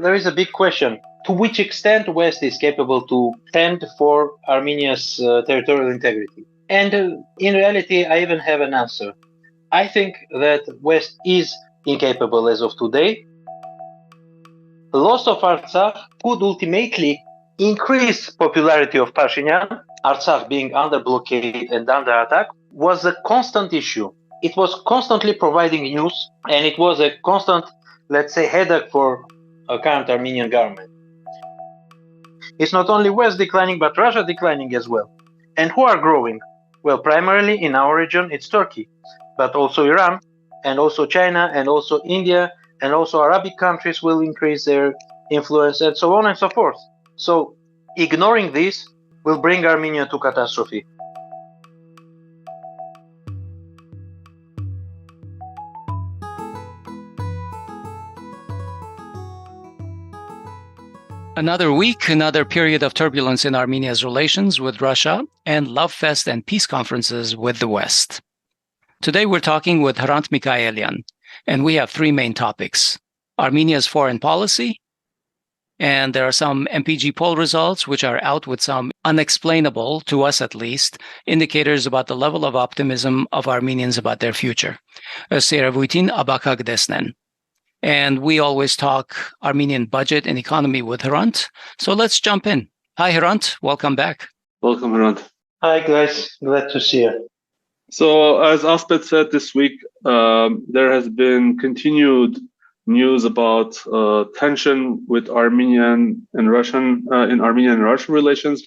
there is a big question. To which extent West is capable to stand for Armenia's territorial integrity? And in reality, I even have an answer. I think that West is incapable as of today. The loss of Artsakh could ultimately increase popularity of Pashinyan. Artsakh being under blockade and under attack was a constant issue. It was constantly providing news, and it was a constant, let's say, headache for a current Armenian government. It's not only West declining, but Russia declining as well. And who are growing? Well, primarily in our region, it's Turkey, but also Iran, and also China, and also India, and also Arabic countries will increase their influence, and so on and so forth. So ignoring this will bring Armenia to catastrophe. Another week, another period of turbulence in Armenia's relations with Russia, and love fest and peace conferences with the West. Today we're talking with Hrant Mikaelian, and we have three main topics: Armenia's foreign policy, and there are some MPG poll results which are out with some unexplainable, to us at least, indicators about the level of optimism of Armenians about their future. And we always talk Armenian budget and economy with Hrant. So let's jump in. Hi, Hrant. Welcome back. Welcome, Hrant. Hi, guys. Glad to see you. So, as Asbed said this week, there has been continued news about tension with Armenian and Russian in Armenian and Russian relations,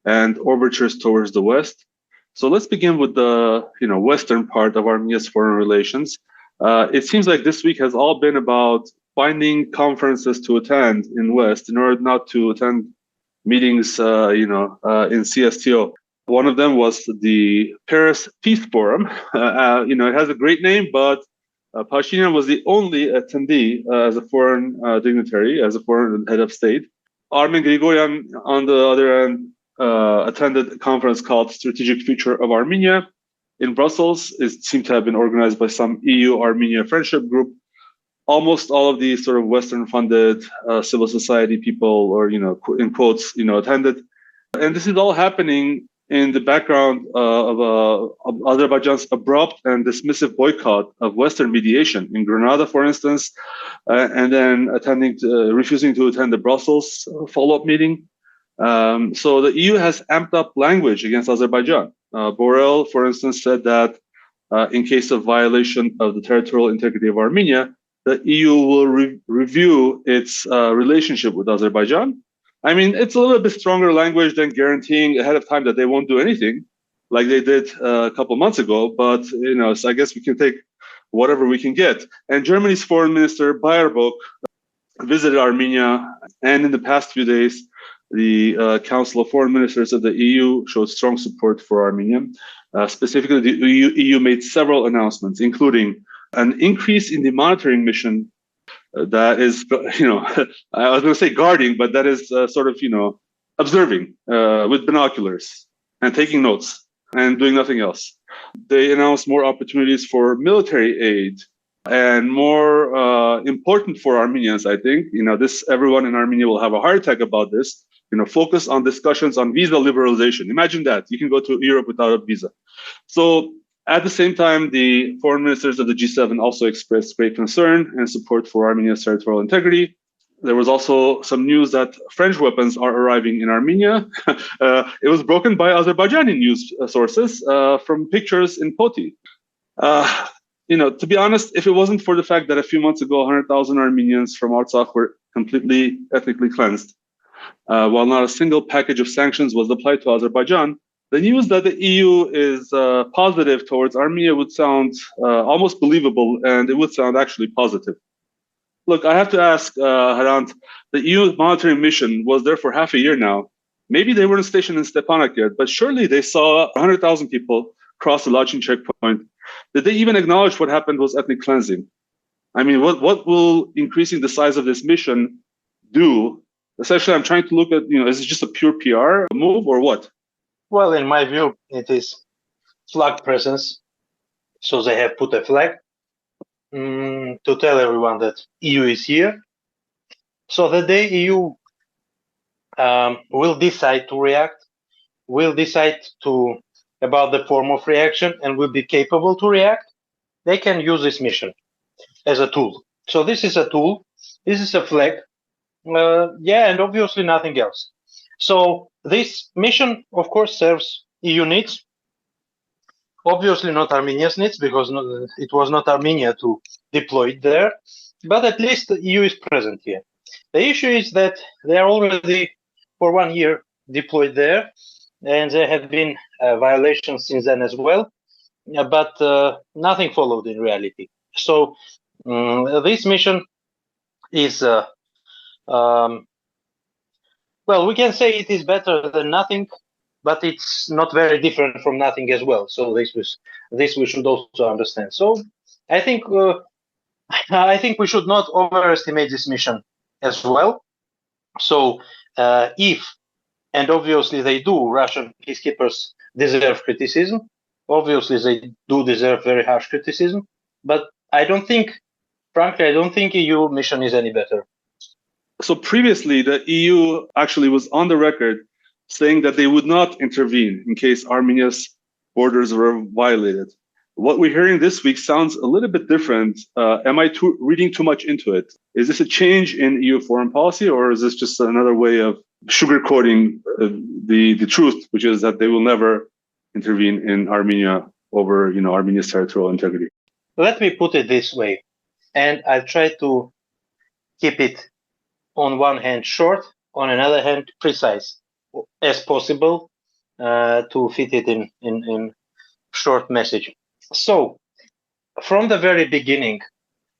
and overtures towards the West. So let's begin with the western part of Armenia's foreign relations. It seems like this week has all been about finding conferences to attend in West in order not to attend meetings, in CSTO. One of them was the Paris Peace Forum. It has a great name, but Pashinyan was the only attendee as a foreign dignitary, as a foreign head of state. Armen Grigoryan, on the other end, attended a conference called Strategic Future of Armenia in Brussels. It seemed to have been organized by some EU-Armenia friendship group. Almost all of these sort of Western-funded civil society people, or in quotes, attended. And this is all happening in the background of Azerbaijan's abrupt and dismissive boycott of Western mediation in Grenada, for instance, and then refusing to attend the Brussels follow-up meeting. So the EU has amped up language against Azerbaijan. Borrell, for instance, said that in case of violation of the territorial integrity of Armenia, the EU will review its relationship with Azerbaijan. I mean, it's a little bit stronger language than guaranteeing ahead of time that they won't do anything like they did a couple of months ago. But, so I guess we can take whatever we can get. And Germany's foreign minister, Baerbock, visited Armenia. And in the past few days, the Council of Foreign Ministers of the EU showed strong support for Armenia. Specifically, the EU made several announcements, including an increase in the monitoring mission that is, I was going to say guarding, but that is observing with binoculars and taking notes and doing nothing else. They announced more opportunities for military aid, and more important for Armenians, I think, everyone in Armenia will have a heart attack about this, focus on discussions on visa liberalization. Imagine that. You can go to Europe without a visa. So at the same time, the foreign ministers of the G7 also expressed great concern and support for Armenia's territorial integrity. There was also some news that French weapons are arriving in Armenia. It was broken by Azerbaijani news sources from pictures in Poti. To be honest, if it wasn't for the fact that a few months ago, 100,000 Armenians from Artsakh were completely ethnically cleansed, while not a single package of sanctions was applied to Azerbaijan, the news that the EU is positive towards Armenia would sound almost believable, and it would sound actually positive. Look, I have to ask, Hrant, the EU monitoring mission was there for half a year now. Maybe they weren't stationed in Stepanakert yet, but surely they saw 100,000 people cross the Lachin checkpoint. Did they even acknowledge what happened was ethnic cleansing? I mean, what will increasing the size of this mission do? Essentially, I'm trying to look at, is it just a pure PR move or what? Well, in my view, it is flag presence. So they have put a flag to tell everyone that EU is here. So the day EU will decide to react, will decide about the form of reaction, and will be capable to react, they can use this mission as a tool. So this is a tool. This is a flag. And obviously nothing else. So this mission, of course, serves EU needs. Obviously not Armenia's needs, because it was not Armenia to deploy it there. But at least the EU is present here. The issue is that they are already for 1 year deployed there, and there have been violations since then as well. But nothing followed in reality. So this mission is well, we can say it is better than nothing, but it's not very different from nothing as well. So this we should also understand. So I think we should not overestimate this mission as well. So if, and obviously they do, Russian peacekeepers deserve criticism. Obviously they do deserve very harsh criticism, but frankly, I don't think EU mission is any better. So previously, the EU actually was on the record saying that they would not intervene in case Armenia's borders were violated. What we're hearing this week sounds a little bit different. Am I reading too much into it? Is this a change in EU foreign policy, or is this just another way of sugarcoating the truth, which is that they will never intervene in Armenia over, Armenia's territorial integrity? Let me put it this way, and I'll try to keep it on one hand short, on another hand precise as possible to fit it in short message. So from the very beginning,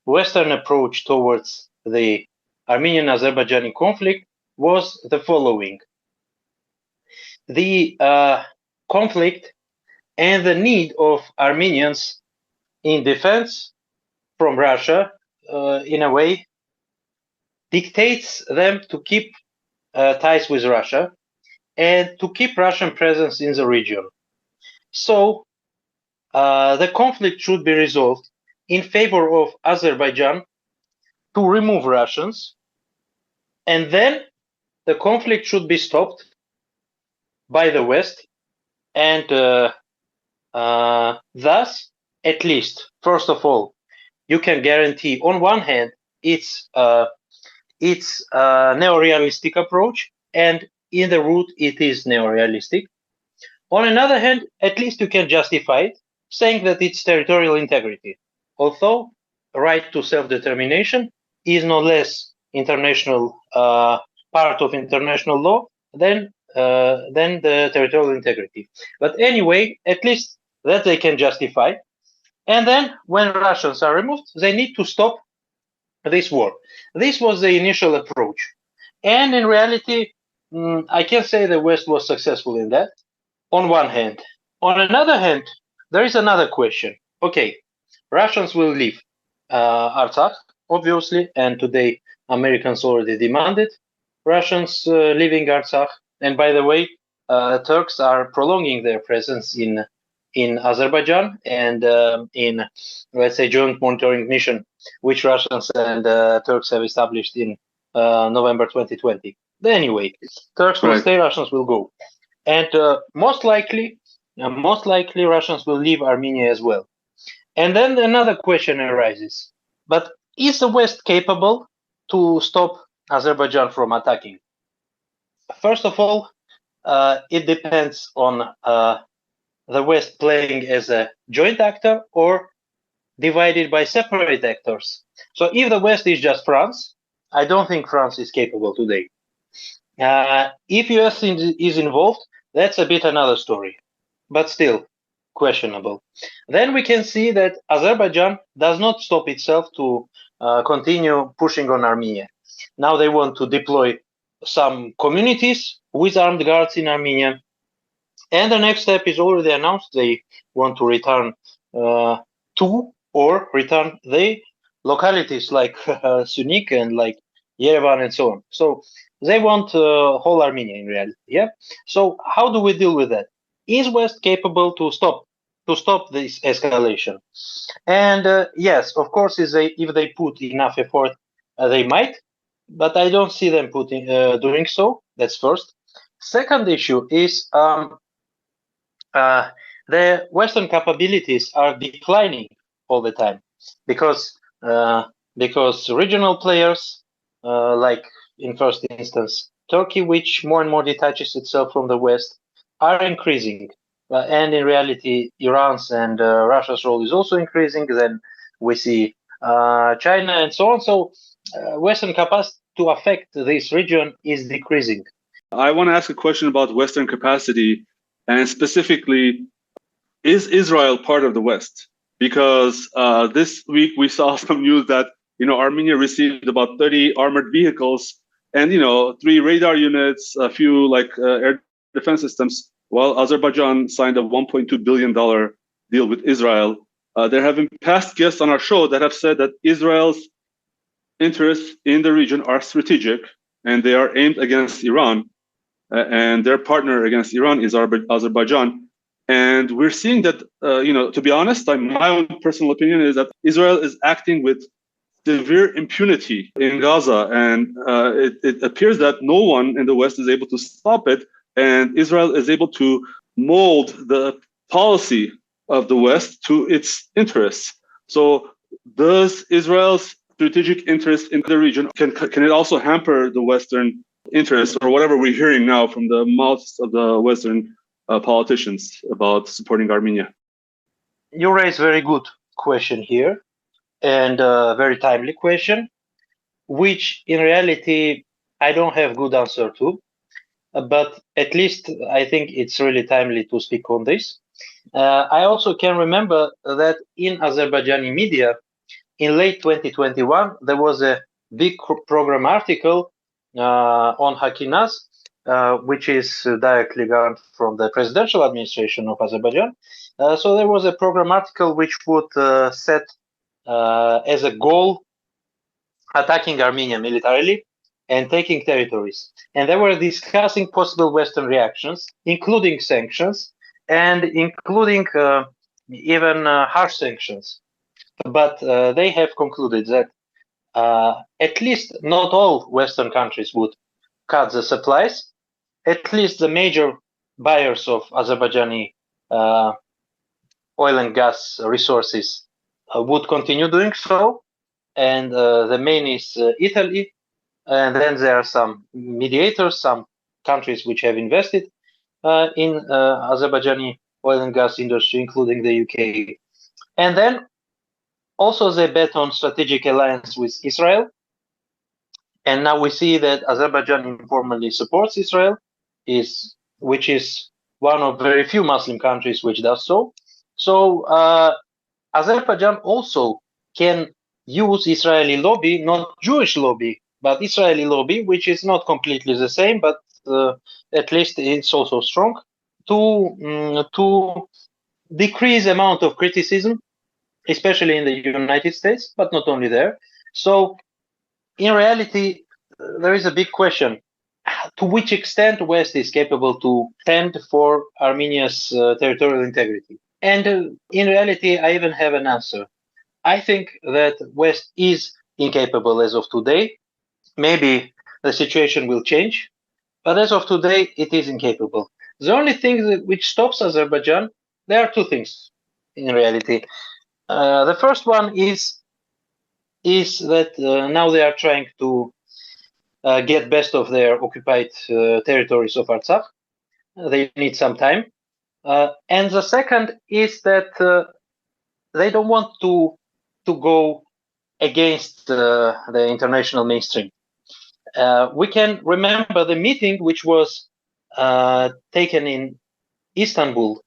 Western approach towards the Armenian-Azerbaijani conflict was the following. The conflict and the need of Armenians in defense from Russia, in a way, dictates them to keep ties with Russia and to keep Russian presence in the region. So the conflict should be resolved in favor of Azerbaijan to remove Russians, and then the conflict should be stopped by the West, and thus, at least, first of all, you can guarantee, on one hand, it's a neo-realistic approach, and in the root it is neo-realistic. On another hand, at least you can justify it, saying that it's territorial integrity, although right to self-determination is no less international part of international law than the territorial integrity. But anyway, at least that they can justify. And then when Russians are removed, they need to stop this war. This was the initial approach. And in reality, I can say the West was successful in that, on one hand. On another hand, there is another question. Okay, Russians will leave Artsakh, obviously, and today Americans already demanded Russians leaving Artsakh. And by the way, Turks are prolonging their presence in Azerbaijan and in, let's say, joint monitoring mission, which Russians and Turks have established in November 2020. But anyway, Turks will stay, Russians will go. And most likely Russians will leave Armenia as well. And then another question arises. But is the West capable to stop Azerbaijan from attacking? First of all, it depends on the West playing as a joint actor or divided by separate actors. So if the West is just France, I don't think France is capable today. If US is involved, that's a bit another story, but still questionable. Then we can see that Azerbaijan does not stop itself to continue pushing on Armenia. Now they want to deploy some communities with armed guards in Armenia. And the next step is already announced. They want to return return the localities like Sunik and like Yerevan and so on. So they want whole Armenia in reality. Yeah. So how do we deal with that? Is West capable to stop this escalation? And yes, of course, if they put enough effort, they might. but I don't see them doing so. That's first. Second issue is the Western capabilities are declining all the time because regional players like in first instance Turkey, which more and more detaches itself from the West, are increasing. And in reality, Iran's and Russia's role is also increasing. Then we see China and so on. So Western capacity to affect this region is decreasing. I want to ask a question about Western capacity, and specifically, is Israel part of the West? Because this week we saw some news that Armenia received about 30 armored vehicles and 3 radar units, a few air defense systems, while Azerbaijan signed a $1.2 billion deal with Israel. There have been past guests on our show that have said that Israel's interests in the region are strategic and they are aimed against Iran, and their partner against Iran is Azerbaijan. And we're seeing that, to be honest, my own personal opinion is that Israel is acting with severe impunity in Gaza. And it appears that no one in the West is able to stop it. And Israel is able to mold the policy of the West to its interests. So does Israel's strategic interest in the region, can it also hamper the Western interest, or whatever we're hearing now from the mouths of the Western politicians about supporting Armenia? You raise a very good question here, and a very timely question, which in reality I don't have good answer to, but at least I think it's really timely to speak on this. I also can remember that in Azerbaijani media in late 2021 there was a big program article on Hakinaz, which is directly governed from the presidential administration of Azerbaijan. So there was a program article which would set as a goal attacking Armenia militarily and taking territories. And they were discussing possible Western reactions, including sanctions and including even harsh sanctions. But they have concluded that at least not all Western countries would cut the supplies. At least the major buyers of Azerbaijani oil and gas resources would continue doing so. And the main is Italy. And then there are some mediators, some countries which have invested in Azerbaijani oil and gas industry, including the UK. And then also they bet on strategic alliance with Israel. And now we see that Azerbaijan informally supports Israel, which is one of very few Muslim countries which does so. So Azerbaijan also can use Israeli lobby, not Jewish lobby, but Israeli lobby, which is not completely the same, but at least it's also strong, to decrease amount of criticism, especially in the United States, but not only there. So in reality, there is a big question: to which extent West is capable to stand for Armenia's territorial integrity? And in reality, I even have an answer. I think that West is incapable as of today. Maybe the situation will change, but as of today, it is incapable. The only thing which stops Azerbaijan, there are two things in reality. The first one is that now they are trying to get best of their occupied territories of Artsakh. They need some time. And the second is that they don't want to go against the international mainstream. We can remember the meeting which was taken in Istanbul,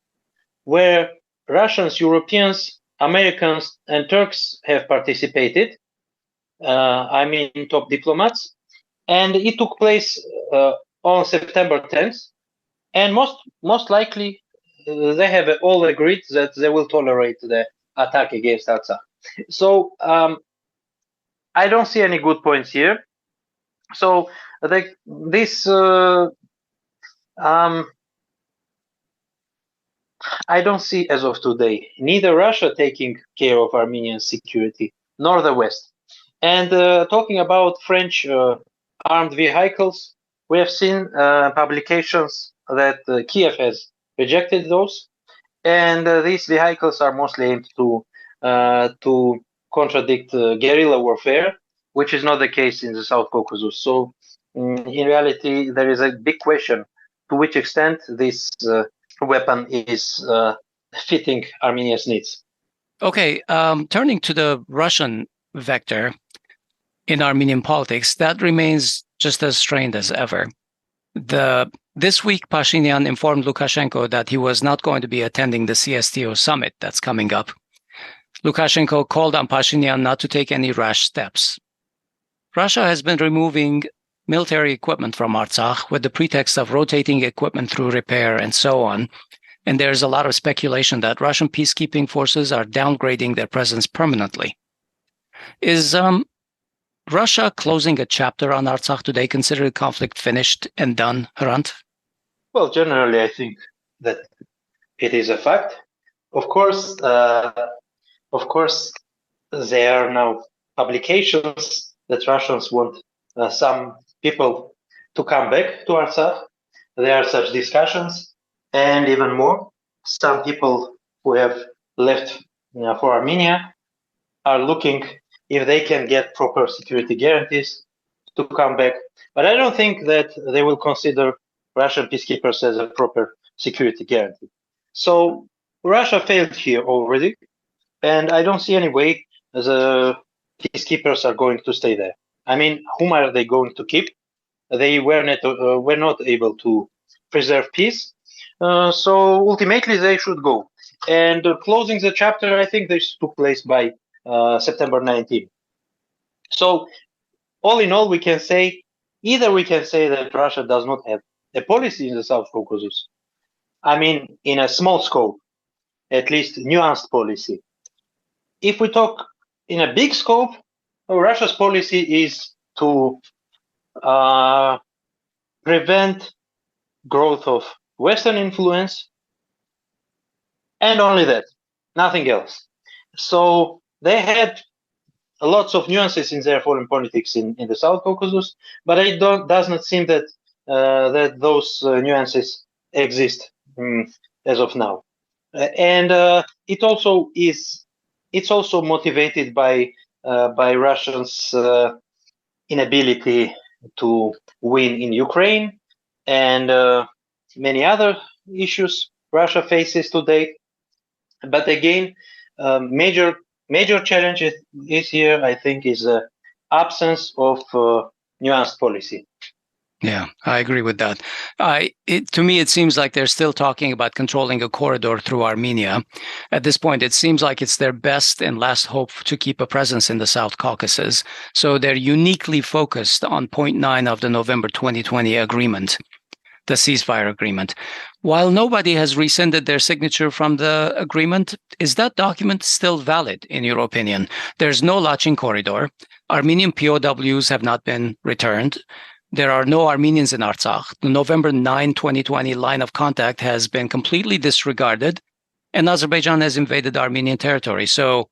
where Russians, Europeans, Americans, and Turks have participated. I mean, top diplomats. And it took place on September 10th. And most likely, they have all agreed that they will tolerate the attack against Artsakh. So I don't see any good points here. So I don't see as of today neither Russia taking care of Armenian security nor the West. And talking about French armed vehicles. We have seen publications that Kiev has rejected those, and these vehicles are mostly aimed to contradict guerrilla warfare, which is not the case in the South Caucasus. So, in reality, there is a big question to which extent this weapon is fitting Armenia's needs. Okay, turning to the Russian vector in Armenian politics, that remains just as strained as ever. This week, Pashinyan informed Lukashenko that he was not going to be attending the CSTO summit that's coming up. Lukashenko called on Pashinyan not to take any rash steps. Russia has been removing military equipment from Artsakh with the pretext of rotating equipment through repair and so on. And there's a lot of speculation that Russian peacekeeping forces are downgrading their presence permanently. Is Russia closing a chapter on Artsakh today considered conflict finished and done, Hrant? Well, generally, I think that it is a fact. Of course, there are now publications that Russians want some people to come back to Artsakh. There are such discussions, and even more, some people who have left for Armenia are looking if they can get proper security guarantees to come back. But I don't think that they will consider Russian peacekeepers as a proper security guarantee. So Russia failed here already, and I don't see any way the peacekeepers are going to stay there. I mean, whom are they going to keep? They were not able to preserve peace, so ultimately they should go. And closing the chapter, I think this took place by September 19. So all in all, we can say that Russia does not have a policy in the South Caucasus. I mean, in a small scope, at least nuanced policy. If we talk in a big scope, Russia's policy is to prevent growth of Western influence, and only that, nothing else. So they had lots of nuances in their foreign politics in the South Caucasus, but it does not seem that that those nuances exist as of now. And it's also motivated by Russians' inability to win in Ukraine and many other issues Russia faces today. But again, major challenge this year, I think, is the absence of nuanced policy. Yeah, I agree with that. To me, it seems like they're still talking about controlling a corridor through Armenia. At this point, it seems like it's their best and last hope to keep a presence in the South Caucasus. So they're uniquely focused on point 9 of the November 2020 agreement, the ceasefire agreement. While nobody has rescinded their signature from the agreement, is that document still valid, in your opinion? There's no Lachin corridor. Armenian POWs have not been returned. There are no Armenians in Artsakh. The November 9, 2020 line of contact has been completely disregarded, and Azerbaijan has invaded Armenian territory. So,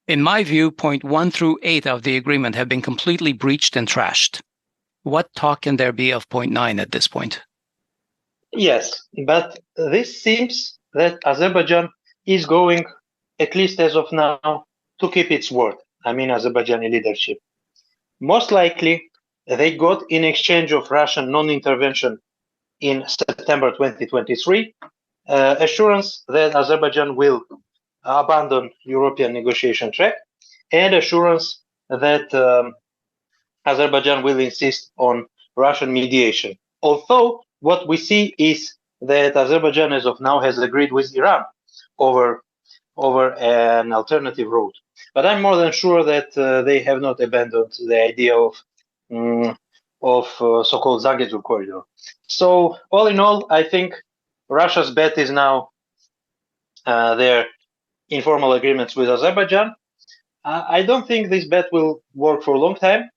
in my view, point 1 through 8 of the agreement have been completely breached and trashed. What talk can there be of point 9 at this point? Yes, but this seems that Azerbaijan is going, at least as of now, to keep its word. I mean, Azerbaijani leadership. Most likely, they got, in exchange of Russian non-intervention in September 2023, assurance that Azerbaijan will abandon European negotiation track, and assurance that Azerbaijan will insist on Russian mediation. Although what we see is that Azerbaijan, as of now, has agreed with Iran over an alternative route. But I'm more than sure that they have not abandoned the idea of so-called Zangezur corridor. So all in all, I think Russia's bet is now their informal agreements with Azerbaijan. I don't think this bet will work for a long time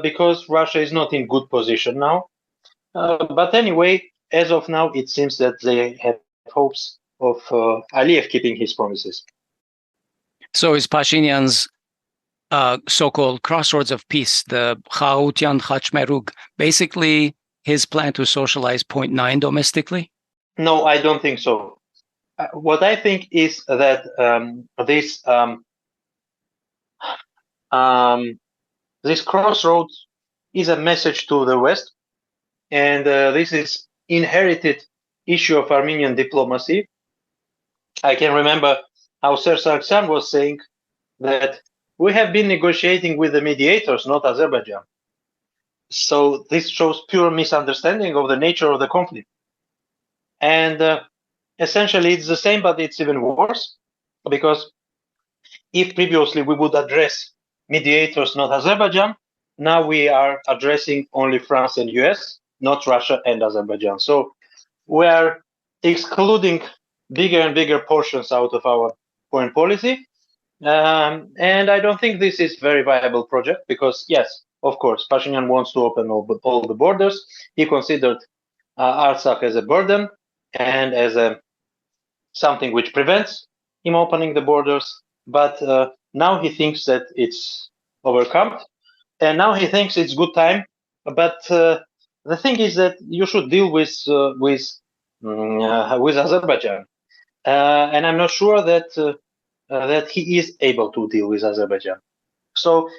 because Russia is not in good position now. But anyway, as of now, it seems that they have hopes of Aliyev keeping his promises. So is Pashinyan's so-called crossroads of peace, the Chaotian Khachmerug, basically his plan to socialize 0.9 domestically? No, I don't think so. What I think is that this crossroads is a message to the West, and this is inherited issue of Armenian diplomacy. I can remember how Ser Sargsyan was saying that we have been negotiating with the mediators, not Azerbaijan. So this shows pure misunderstanding of the nature of the conflict. And essentially, it's the same, but it's even worse, because if previously we would address mediators, not Azerbaijan, now we are addressing only France and US, not Russia and Azerbaijan. So we are excluding bigger and bigger portions out of our foreign policy. And I don't think this is very viable project because, yes, of course, Pashinyan wants to open all the borders. He considered Artsakh as a burden and as something which prevents him opening the borders. But now he thinks that it's overcome, and now he thinks it's good time. But the thing is that you should deal with Azerbaijan, and I'm not sure that he is able to deal with Azerbaijan. So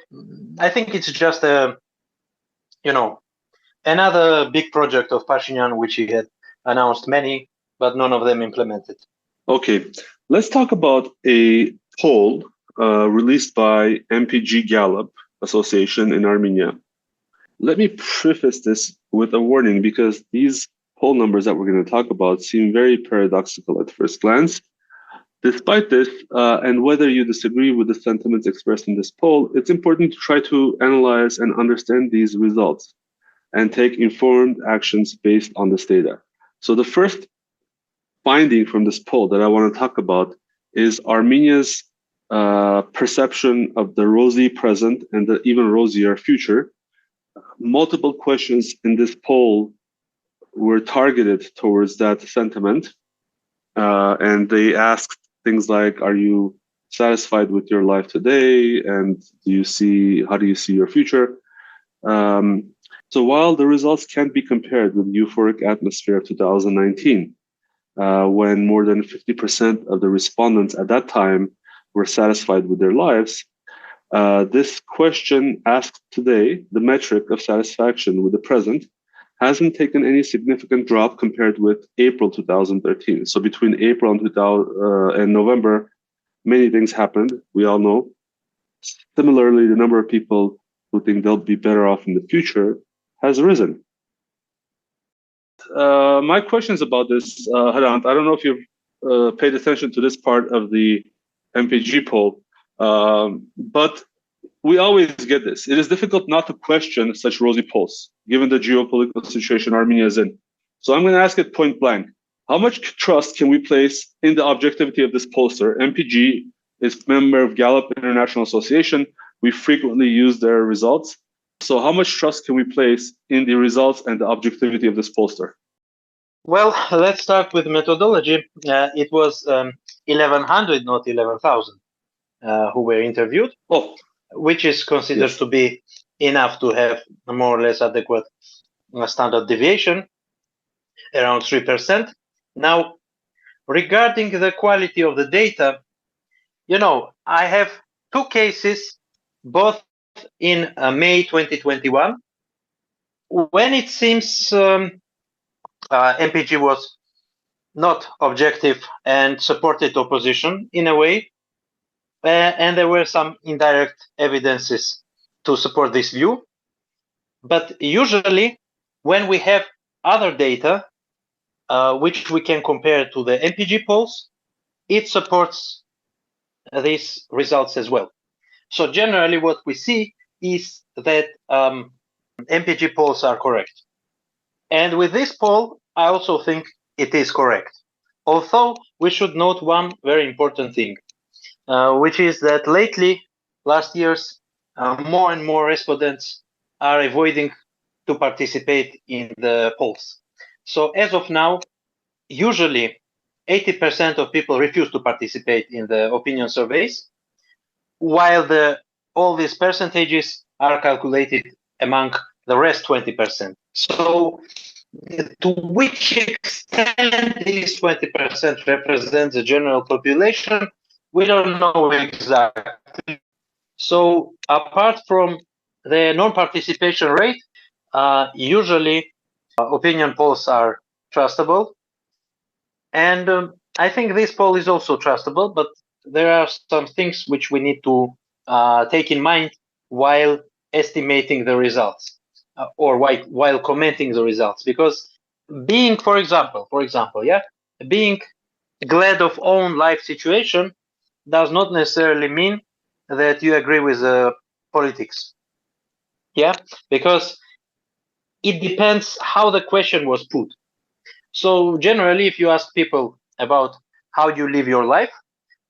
I think it's just another big project of Pashinyan, which he had announced many, but none of them implemented. Okay, let's talk about a poll released by MPG Gallup Association in Armenia. Let me preface this with a warning because these poll numbers that we're going to talk about seem very paradoxical at first glance. Despite this, and whether you disagree with the sentiments expressed in this poll, it's important to try to analyze and understand these results and take informed actions based on this data. So the first finding from this poll that I want to talk about is Armenia's perception of the rosy present and the even rosier future. Multiple questions in this poll were targeted towards that sentiment, and they asked things like, are you satisfied with your life today? And how do you see your future? So while the results can't be compared with the euphoric atmosphere of 2019, when more than 50% of the respondents at that time were satisfied with their lives, this question asked today, the metric of satisfaction with the present, hasn't taken any significant drop compared with April 2013. So between April and November, many things happened, we all know. Similarly, the number of people who think they'll be better off in the future has risen. My questions about this, Hrant, I don't know if you've paid attention to this part of the MPG poll, but we always get this. It is difficult not to question such rosy polls, given the geopolitical situation Armenia is in. So I'm going to ask it point blank. How much trust can we place in the objectivity of this pollster? MPG is a member of Gallup International Association. We frequently use their results. So how much trust can we place in the results and the objectivity of this pollster? Well, let's start with methodology. It was 1,100, not 11,000, who were interviewed. Which is considered to be enough to have a more or less adequate standard deviation, around 3%. Now, regarding the quality of the data, I have two cases, both in May 2021, when it seems MPG was not objective and supported opposition in a way. And there were some indirect evidences to support this view. But usually, when we have other data, which we can compare to the MPG polls, it supports these results as well. So generally, what we see is that MPG polls are correct. And with this poll, I also think it is correct. Although we should note one very important thing. Which is that lately, last years, more and more respondents are avoiding to participate in the polls. So as of now, usually 80% of people refuse to participate in the opinion surveys, while the all these percentages are calculated among the rest 20%. So to which extent these 20% represent the general population, we don't know exactly. So apart from the non-participation rate, usually opinion polls are trustable. And I think this poll is also trustable, but there are some things which we need to take in mind while estimating the results or while commenting the results. Because being, for example, being glad of own life situation does not necessarily mean that you agree with politics. Yeah, because it depends how the question was put. So generally, if you ask people about how you live your life,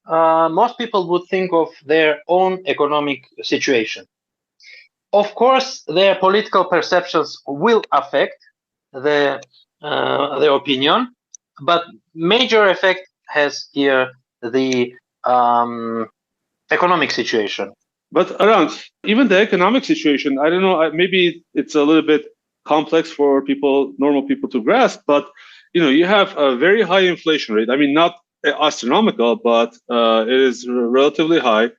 most people would think of their own economic situation. Of course, their political perceptions will affect their opinion, but major effect has here the economic situation. But around even the economic situation, I don't know, maybe it's a little bit complex for normal people to grasp, but you have a very high inflation rate. I mean, not astronomical, but it is relatively high.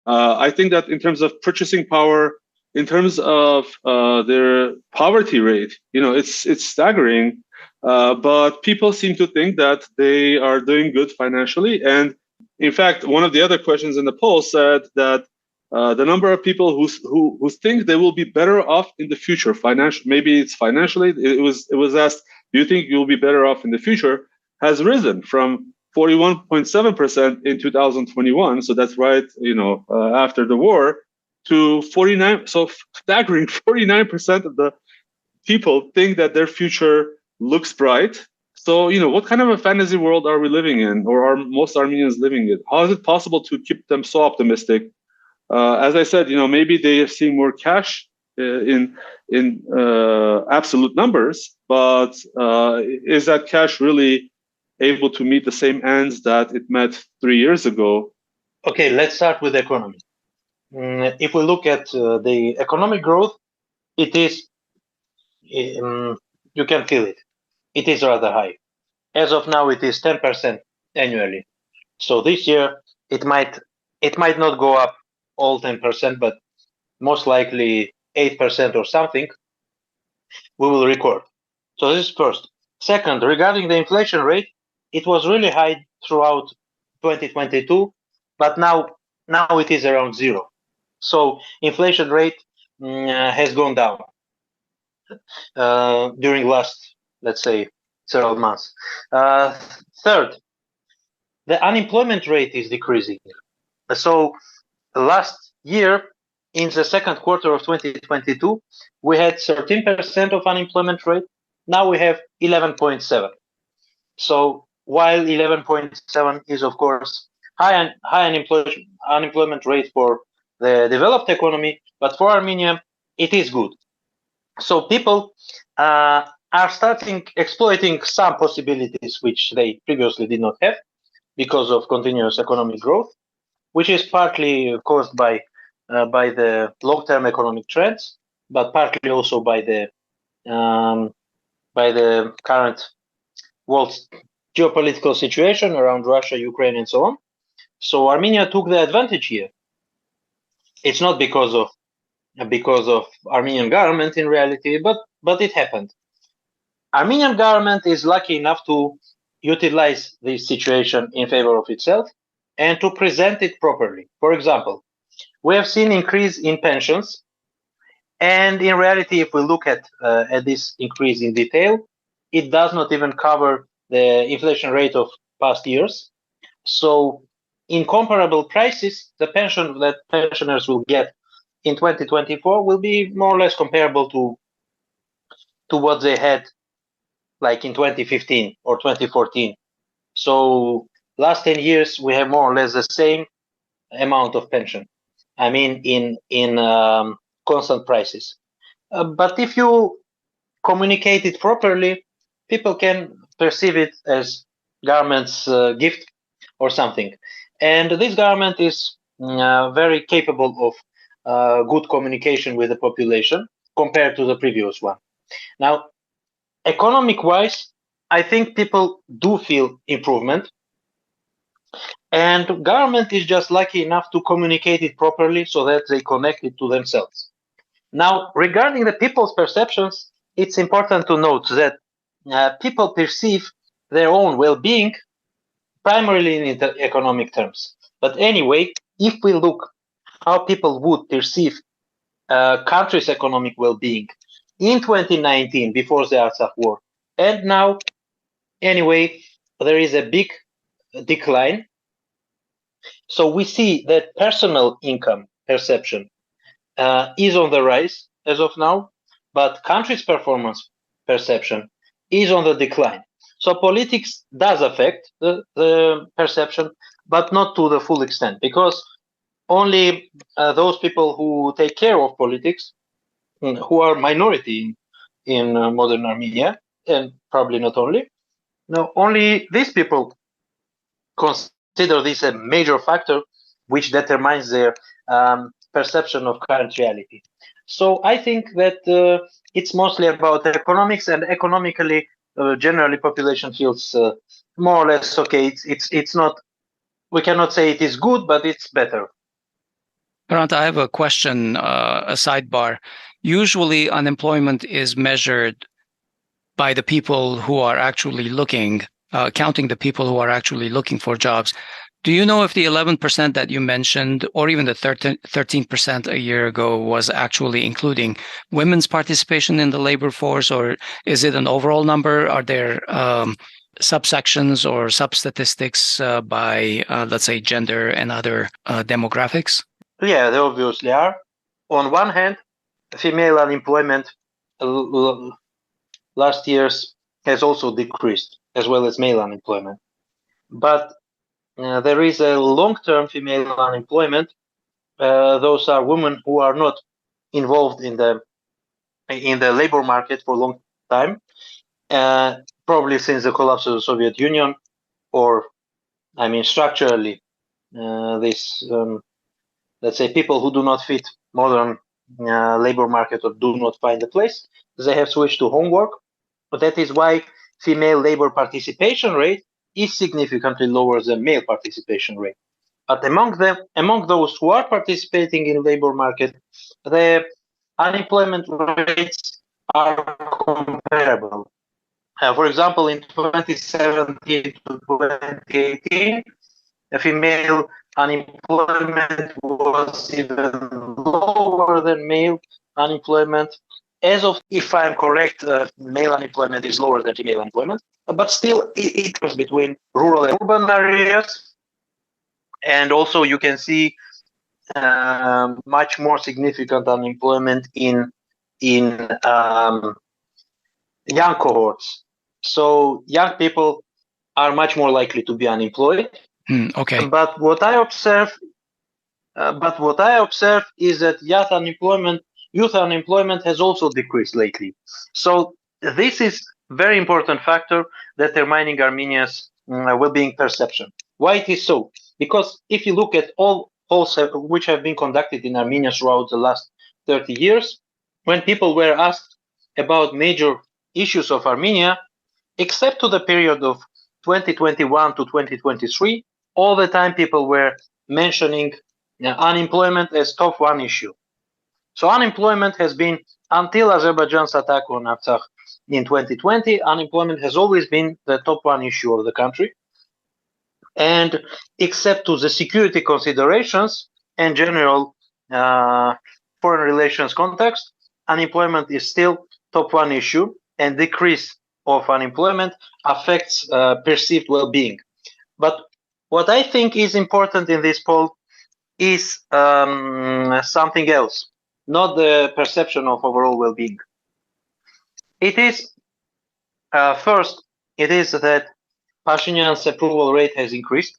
I think that in terms of purchasing power, in terms of their poverty rate, it's staggering. But people seem to think that they are doing good financially. And in fact, one of the other questions in the poll said that the number of people who think they will be better off in the future, maybe it's financially. It was asked, do you think you'll be better off in the future? Has risen from 41.7% in 2021, so that's right, after the war, to 49. So staggering 49% of the people think that their future looks bright. So, what kind of a fantasy world are we living in, or are most Armenians living in? How is it possible to keep them so optimistic? As I said, maybe they are seeing more cash in absolute numbers, but is that cash really able to meet the same ends that it met 3 years ago? Okay, let's start with the economy. If we look at the economic growth, it is, you can feel it. It is rather high. As of now, it is 10% annually. So this year, it might not go up all 10%, but most likely 8% or something we will record. So this is first. Second, regarding the inflation rate, it was really high throughout 2022, but now it is around zero. So inflation rate has gone down during last, let's say, several months. Third, the unemployment rate is decreasing. So last year, in the second quarter of 2022, we had 13% of unemployment rate. Now we have 11.7. So while 11.7 is, of course, high unemployment rate for the developed economy, but for Armenia, it is good. So people are starting exploiting some possibilities which they previously did not have because of continuous economic growth, which is partly caused by the long-term economic trends, but partly also by the current world geopolitical situation around Russia, Ukraine, and so on. So Armenia took the advantage here. It's not because of Armenian government in reality, but it happened. Armenian government is lucky enough to utilize this situation in favor of itself and to present it properly. For example, we have seen increase in pensions, and in reality, if we look at this increase in detail, it does not even cover the inflation rate of past years. So in comparable prices, the pension that pensioners will get in 2024 will be more or less comparable to what they had like in 2015 or 2014. So last 10 years, we have more or less the same amount of pension. I mean, in constant prices. But if you communicate it properly, people can perceive it as government's gift or something. And this government is very capable of good communication with the population compared to the previous one. Now, economic-wise, I think people do feel improvement, and government is just lucky enough to communicate it properly so that they connect it to themselves. Now, regarding the people's perceptions, it's important to note that people perceive their own well-being primarily in economic terms. But anyway, if we look how people would perceive country's economic well-being in 2019 before the Artsakh war, and now, anyway, there is a big decline. So we see that personal income perception is on the rise as of now, but country's performance perception is on the decline. So politics does affect the perception, but not to the full extent, because only those people who take care of politics, who are minority in modern Armenia, and probably not only, no, only these people consider this a major factor which determines their perception of current reality. So I think that it's mostly about economics, and economically, generally, population feels more or less okay. It's not. We cannot say it is good, but it's better. Hrant, I have a question, a sidebar. Usually, unemployment is measured by the people who are actually looking, counting the people who are actually looking for jobs. Do you know if the 11% that you mentioned, or even the 13% a year ago, was actually including women's participation in the labor force, or is it an overall number? Are there subsections or sub-statistics by, let's say, gender and other demographics? Yeah, they obviously are. On one hand, female unemployment last year's has also decreased, as well as male unemployment. But there is a long-term female unemployment. Those are women who are not involved in the labor market for a long time, probably since the collapse of the Soviet Union, or I mean structurally, this let's say people who do not fit modern labor market or do not find a place, they have switched to homework. But that is why female labor participation rate is significantly lower than male participation rate. But among those who are participating in labor market, the unemployment rates are comparable. For example, in 2017 to 2018, the female unemployment was even lower than male unemployment. As of, if I'm correct, male unemployment is lower than female unemployment, but still it was between rural and urban areas. And also you can see much more significant unemployment in young cohorts. So young people are much more likely to be unemployed. Okay. But what I observe is that youth unemployment has also decreased lately. So this is very important factor determining Armenia's well-being perception. Why it is so? Because if you look at all polls which have been conducted in Armenia throughout the last 30 years, when people were asked about major issues of Armenia, except to the period of 2021 to 2023, all the time people were mentioning unemployment as top one issue. So unemployment has been, until Azerbaijan's attack on Artsakh in 2020, unemployment has always been the top one issue of the country. And except to the security considerations and general foreign relations context, unemployment is still top one issue, and decrease of unemployment affects perceived well-being. But what I think is important in this poll is something else, not the perception of overall well-being. It is, first, it is that Pashinyan's approval rate has increased.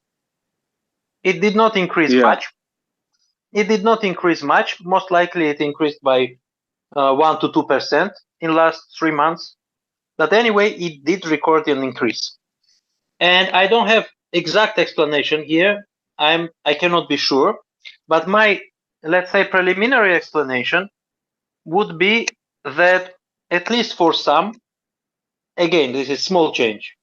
It did not increase much. It did not increase much. Most likely it increased by 1 to 2% in last 3 months. But anyway, it did record an increase. And I don't have exact explanation here. I cannot be sure. But my, let's say, preliminary explanation would be that at least for some, again, this is small change.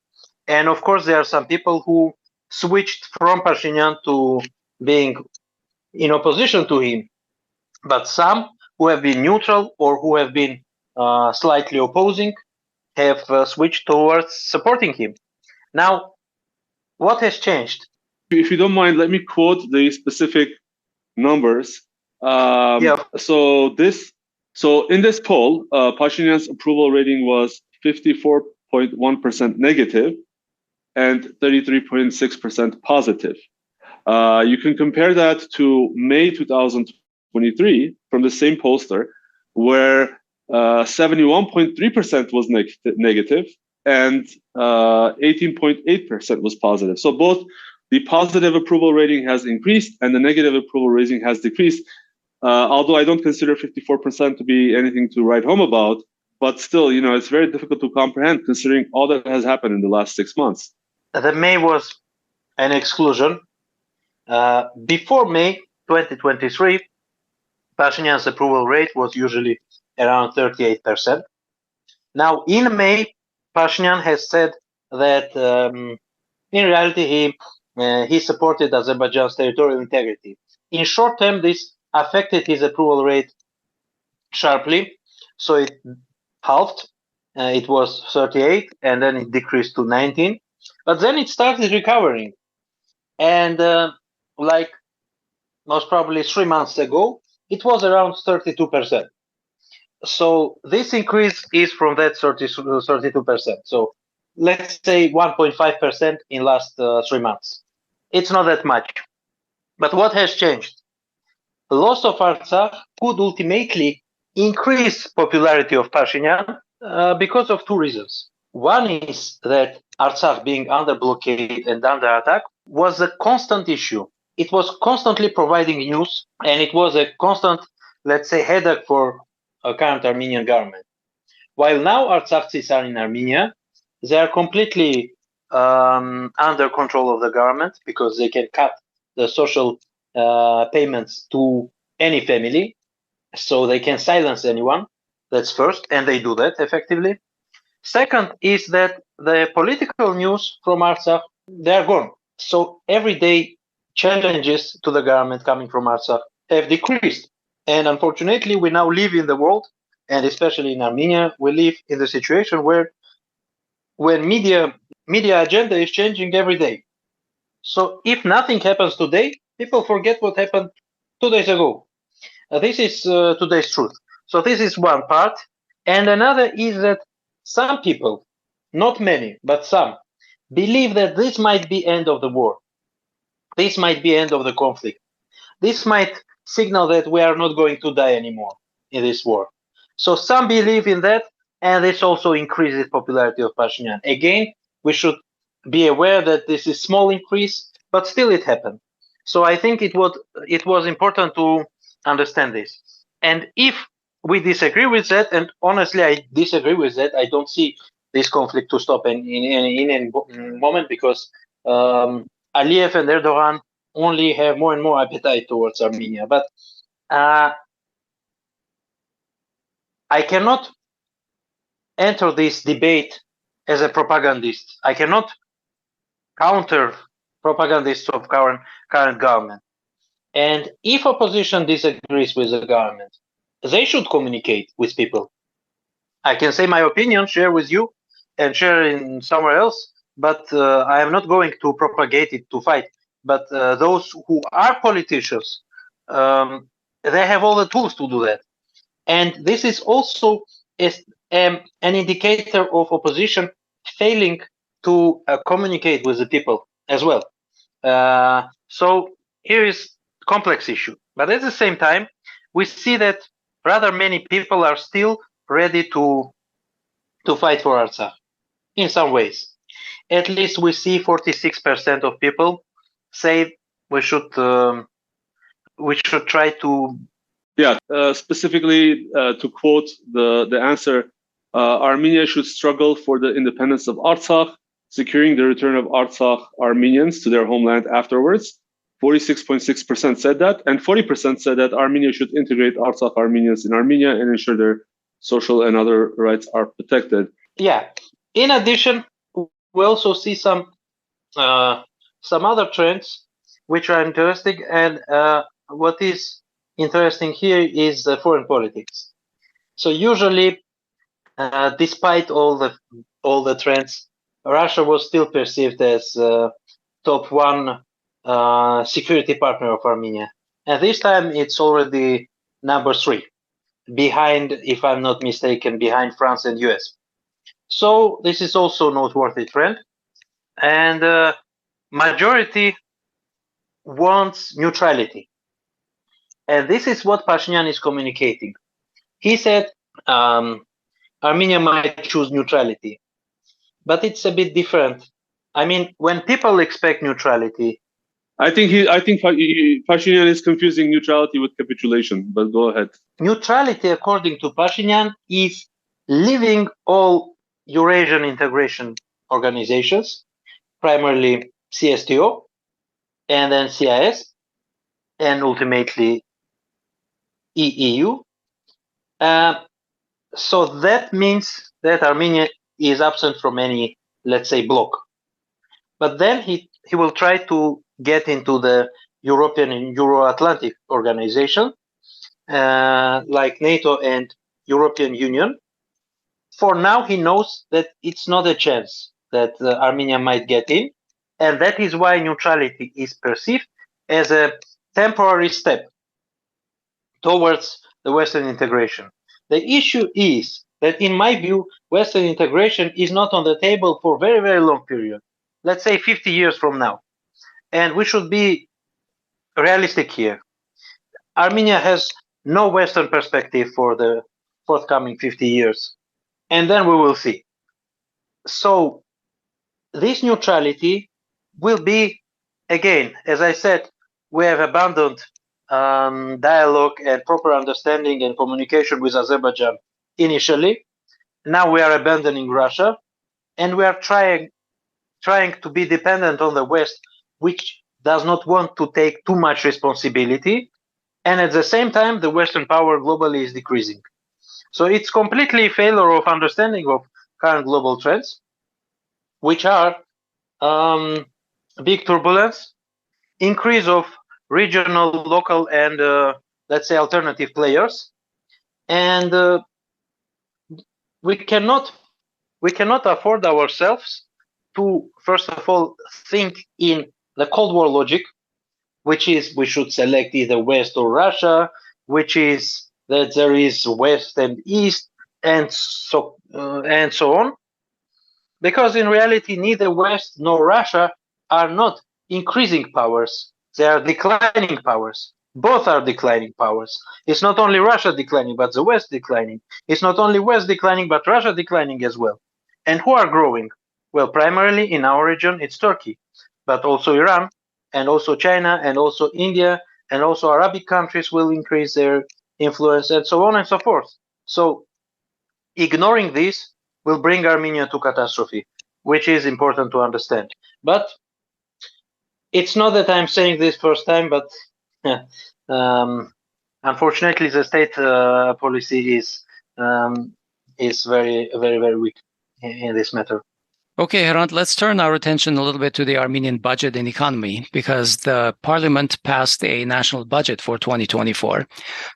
And of course, there are some people who switched from Pashinyan to being in opposition to him, but some who have been neutral or who have been slightly opposing have switched towards supporting him. Now, what has changed? If you don't mind, let me quote the specific numbers. Yeah. So in this poll, Pashinyan's approval rating was 54.1% negative and 33.6% positive. You can compare that to May 2023 from the same pollster, where 71.3% was negative and 18.8% was positive. So both the positive approval rating has increased and the negative approval rating has decreased. Although I don't consider 54% to be anything to write home about, but still, it's very difficult to comprehend considering all that has happened in the last 6 months. The May was an exclusion. Before May 2023, Pashinyan's approval rate was usually around 38%. Now, in May, Pashinyan has said that in reality he supported Azerbaijan's territorial integrity. In short term, this affected his approval rate sharply, so it halved. It was 38, and then it decreased to 19. But then it started recovering, and like most probably 3 months ago, it was around 32%. So this increase is from that 32%. So let's say 1.5% in last 3 months. It's not that much. But what has changed? The loss of Artsakh could ultimately increase popularity of Pashinyan because of two reasons. One is that Artsakh being under blockade and under attack was a constant issue. It was constantly providing news, and it was a constant, let's say, headache for a current Armenian government. While now Artsakhites are in Armenia, they are completely under control of the government because they can cut the social payments to any family, so they can silence anyone. That's first, and they do that effectively. Second is that the political news from Artsakh, they are gone. So everyday challenges to the government coming from Artsakh have decreased. And unfortunately, we now live in the world, and especially in Armenia, we live in the situation where when media agenda is changing every day. So if nothing happens today, people forget what happened 2 days ago. This is today's truth. So this is one part. And another is that some people, not many, but some, believe that this might be end of the war. This might be end of the conflict. This might signal that we are not going to die anymore in this war. So some believe in that, and this also increases popularity of Pashinyan. Again, we should be aware that this is small increase, but still it happened. So I think it was important to understand this. And if we disagree with that, and honestly, I disagree with that, I don't see this conflict to stop in any moment because Aliyev and Erdogan only have more and more appetite towards Armenia. But I cannot enter this debate as a propagandist. I cannot counter propagandists of current government. And if opposition disagrees with the government, they should communicate with people. I can say my opinion, share with you, and share in somewhere else, but I am not going to propagate it to fight. But those who are politicians, they have all the tools to do that. And this is also an indicator of opposition failing to communicate with the people as well. So here is complex issue. But at the same time, we see that rather many people are still ready to fight for Artsakh in some ways. At least we see 46% of people say we should try to. Yeah, specifically to quote the answer, Armenia should struggle for the independence of Artsakh, securing the return of Artsakh Armenians to their homeland afterwards. 46.6% said that, and 40% said that Armenia should integrate Artsakh Armenians in Armenia and ensure their social and other rights are protected. Yeah. In addition, we also see some other trends which are interesting, and what is interesting here is the foreign politics. So usually, despite all the trends, Russia was still perceived as top one security partner of Armenia, and this time it's already number 3, behind, if I'm not mistaken, behind France and US. So this is also a noteworthy trend, and majority wants neutrality, and this is what Pashinyan is communicating. He said Armenia might choose neutrality, but it's a bit different. I mean, when people expect neutrality, I think Pashinyan is confusing neutrality with capitulation, but go ahead. Neutrality, according to Pashinyan, is leaving all Eurasian integration organizations, primarily CSTO, and then CIS, and ultimately EU. So that means that Armenia is absent from any, let's say, bloc. But then he will try to get into the European and Euro-Atlantic organization, like NATO and European Union. For now, he knows that it's not a chance that Armenia might get in, and that is why neutrality is perceived as a temporary step towards the Western integration. The issue is that, in my view, Western integration is not on the table for a very, very long period. Let's say 50 years from now. And we should be realistic here. Armenia has no Western perspective for the forthcoming 50 years. And then we will see. So this neutrality will be, again, as I said, we have abandoned dialogue and proper understanding and communication with Azerbaijan initially. Now we are abandoning Russia, and we are trying to be dependent on the West, which does not want to take too much responsibility. And at the same time, the Western power globally is decreasing. So it's completely a failure of understanding of current global trends, which are big turbulence, increase of regional, local, and let's say alternative players, and we cannot afford ourselves to, first of all, think in the Cold War logic, which is we should select either West or Russia, which is that there is West and East, and so on, because in reality neither West nor Russia are not increasing powers. They are declining powers. Both are declining powers. It's not only Russia declining, but the West declining. It's not only West declining, but Russia declining as well. And who are growing? Well, primarily in our region, it's Turkey, but also Iran, and also China, and also India, and also Arabic countries will increase their influence, and so on and so forth. So ignoring this will bring Armenia to catastrophe, which is important to understand. But it's not that I'm saying this first time, but unfortunately, the state policy is very, very, very weak in this matter. Okay, Hrant, let's turn our attention a little bit to the Armenian budget and economy, because the parliament passed a national budget for 2024.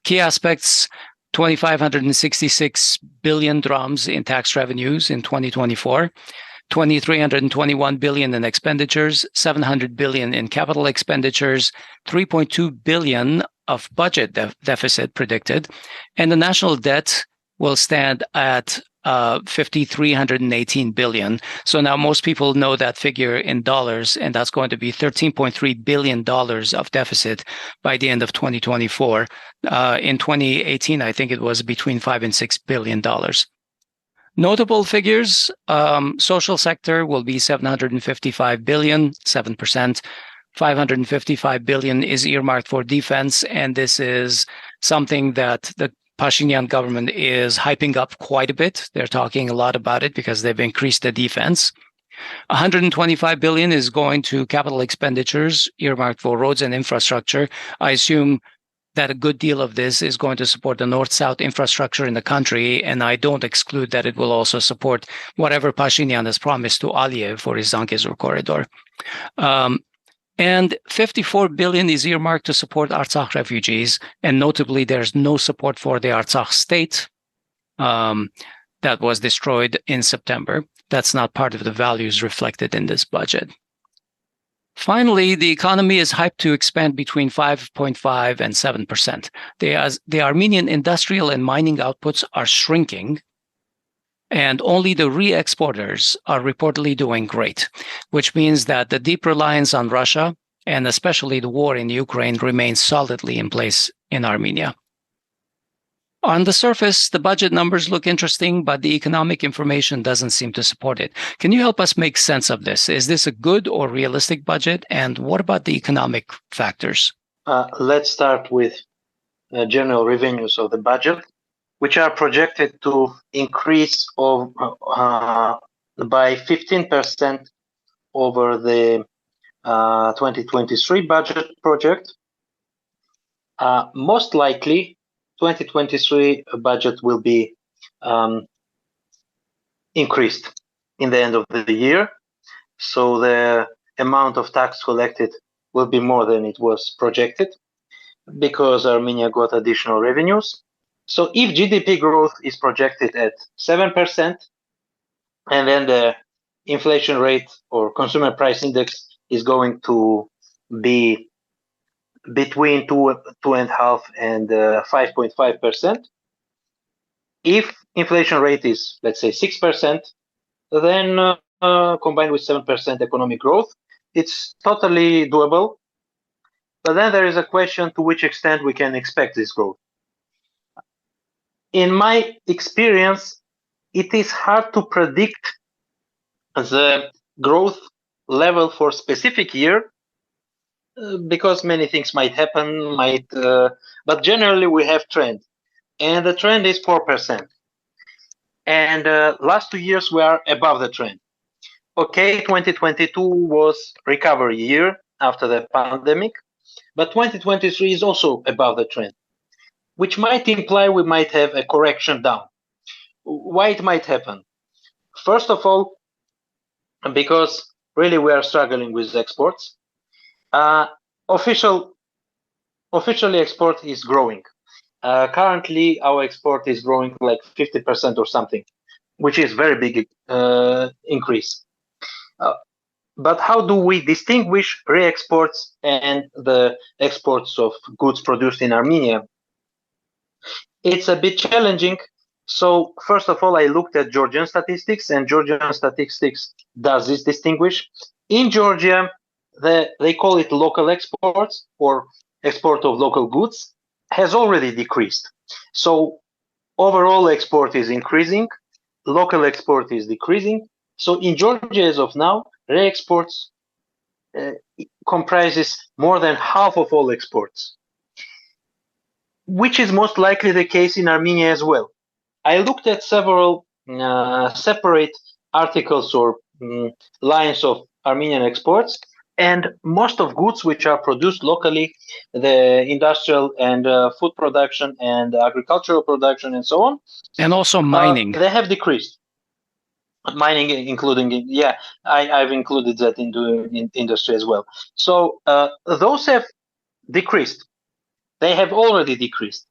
Key aspects: 2,566 billion drams in tax revenues in 2024, 2,321 billion in expenditures, 700 billion in capital expenditures, 3.2 billion of budget deficit predicted, and the national debt will stand at 5,318 billion. So now most people know that figure in dollars, and that's going to be $13.3 billion of deficit by the end of 2024. In 2018, I think it was between $5 and $6 billion. Notable figures: social sector will be 755 billion, 7%. 555 billion is earmarked for defense, and this is something that the Pashinyan government is hyping up quite a bit. They're talking a lot about it because they've increased the defense. 125 billion is going to capital expenditures earmarked for roads and infrastructure. I assume that a good deal of this is going to support the north-south infrastructure in the country, and I don't exclude that it will also support whatever Pashinyan has promised to Aliyev for his Zangezur corridor. And 54 billion is earmarked to support Artsakh refugees, and notably, there's no support for the Artsakh state that was destroyed in September. That's not part of the values reflected in this budget. Finally, the economy is hyped to expand between 5.5 and 7%. The Armenian industrial and mining outputs are shrinking, and only the re-exporters are reportedly doing great, which means that the deep reliance on Russia, and especially the war in Ukraine, remains solidly in place in Armenia. On the surface, the budget numbers look interesting, but the economic information doesn't seem to support it. Can you help us make sense of this? Is this a good or realistic budget? And what about the economic factors? Let's start with general revenues of the budget, which are projected to increase by 15% over the 2023 budget project. Most likely, 2023 budget will be increased in the end of the year. So the amount of tax collected will be more than it was projected because Armenia got additional revenues. So if GDP growth is projected at 7%, and then the inflation rate or consumer price index is going to be between 2.5% and 5.5%. If inflation rate is, let's say, 6%, then combined with 7% economic growth, it's totally doable. But then there is a question to which extent we can expect this growth. In my experience, it is hard to predict the growth level for specific year because many things might happen, but generally we have trend, and the trend is 4%. And last 2 years we are above the trend. Okay, 2022 was recovery year after the pandemic, but 2023 is also above the trend, which might imply we might have a correction down. Why it might happen? First of all, because really we are struggling with exports. Officially, export is growing. Currently, our export is growing like 50% or something, which is very big increase. But how do we distinguish re-exports and the exports of goods produced in Armenia? It's a bit challenging. So first of all, I looked at Georgian statistics, and Georgian statistics does this distinguish. In Georgia, they call it local exports or export of local goods has already decreased. So overall export is increasing, local export is decreasing. So in Georgia as of now, re-exports comprises more than half of all exports, which is most likely the case in Armenia as well. I looked at several separate articles or lines of Armenian exports, and most of goods which are produced locally, the industrial and food production and agricultural production and so on. And also mining. They have decreased. Mining, including, I've included that into industry as well. So those have decreased. They have already decreased,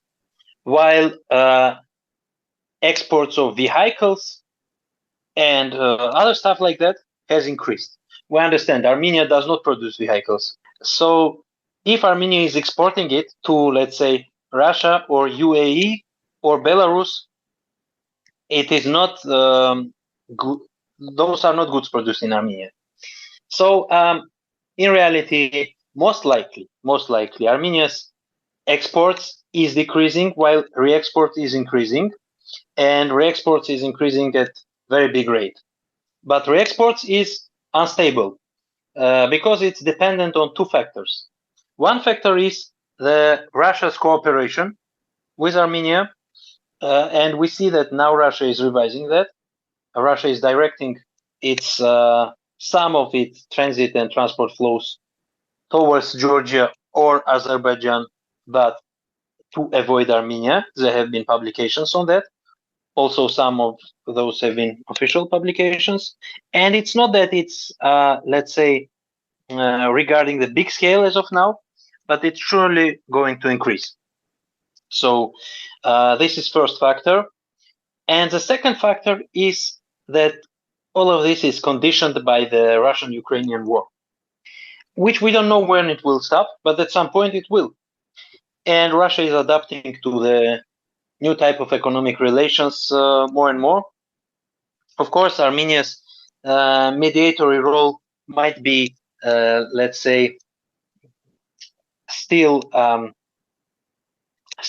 while exports of vehicles and other stuff like that has increased. We understand Armenia does not produce vehicles. So if Armenia is exporting it to, let's say, Russia or UAE or Belarus, it is not good. Those are not goods produced in Armenia. So in reality, most likely, Armenia's exports is decreasing while re-export is increasing, and re-exports is increasing at very big rate. But re-exports is unstable because it's dependent on two factors. One factor is the Russia's cooperation with Armenia, and we see that now Russia is revising that. Russia is directing its some of its transit and transport flows towards Georgia or Azerbaijan, but to avoid Armenia. There have been publications on that. Also, some of those have been official publications. And it's not that it's, let's say, regarding the big scale as of now, but it's surely going to increase. So this is first factor. And the second factor is that all of this is conditioned by the Russian-Ukrainian war, which we don't know when it will stop, but at some point it will. And Russia is adapting to the new type of economic relations more and more. Of course, Armenia's mediatory role might be, let's say, still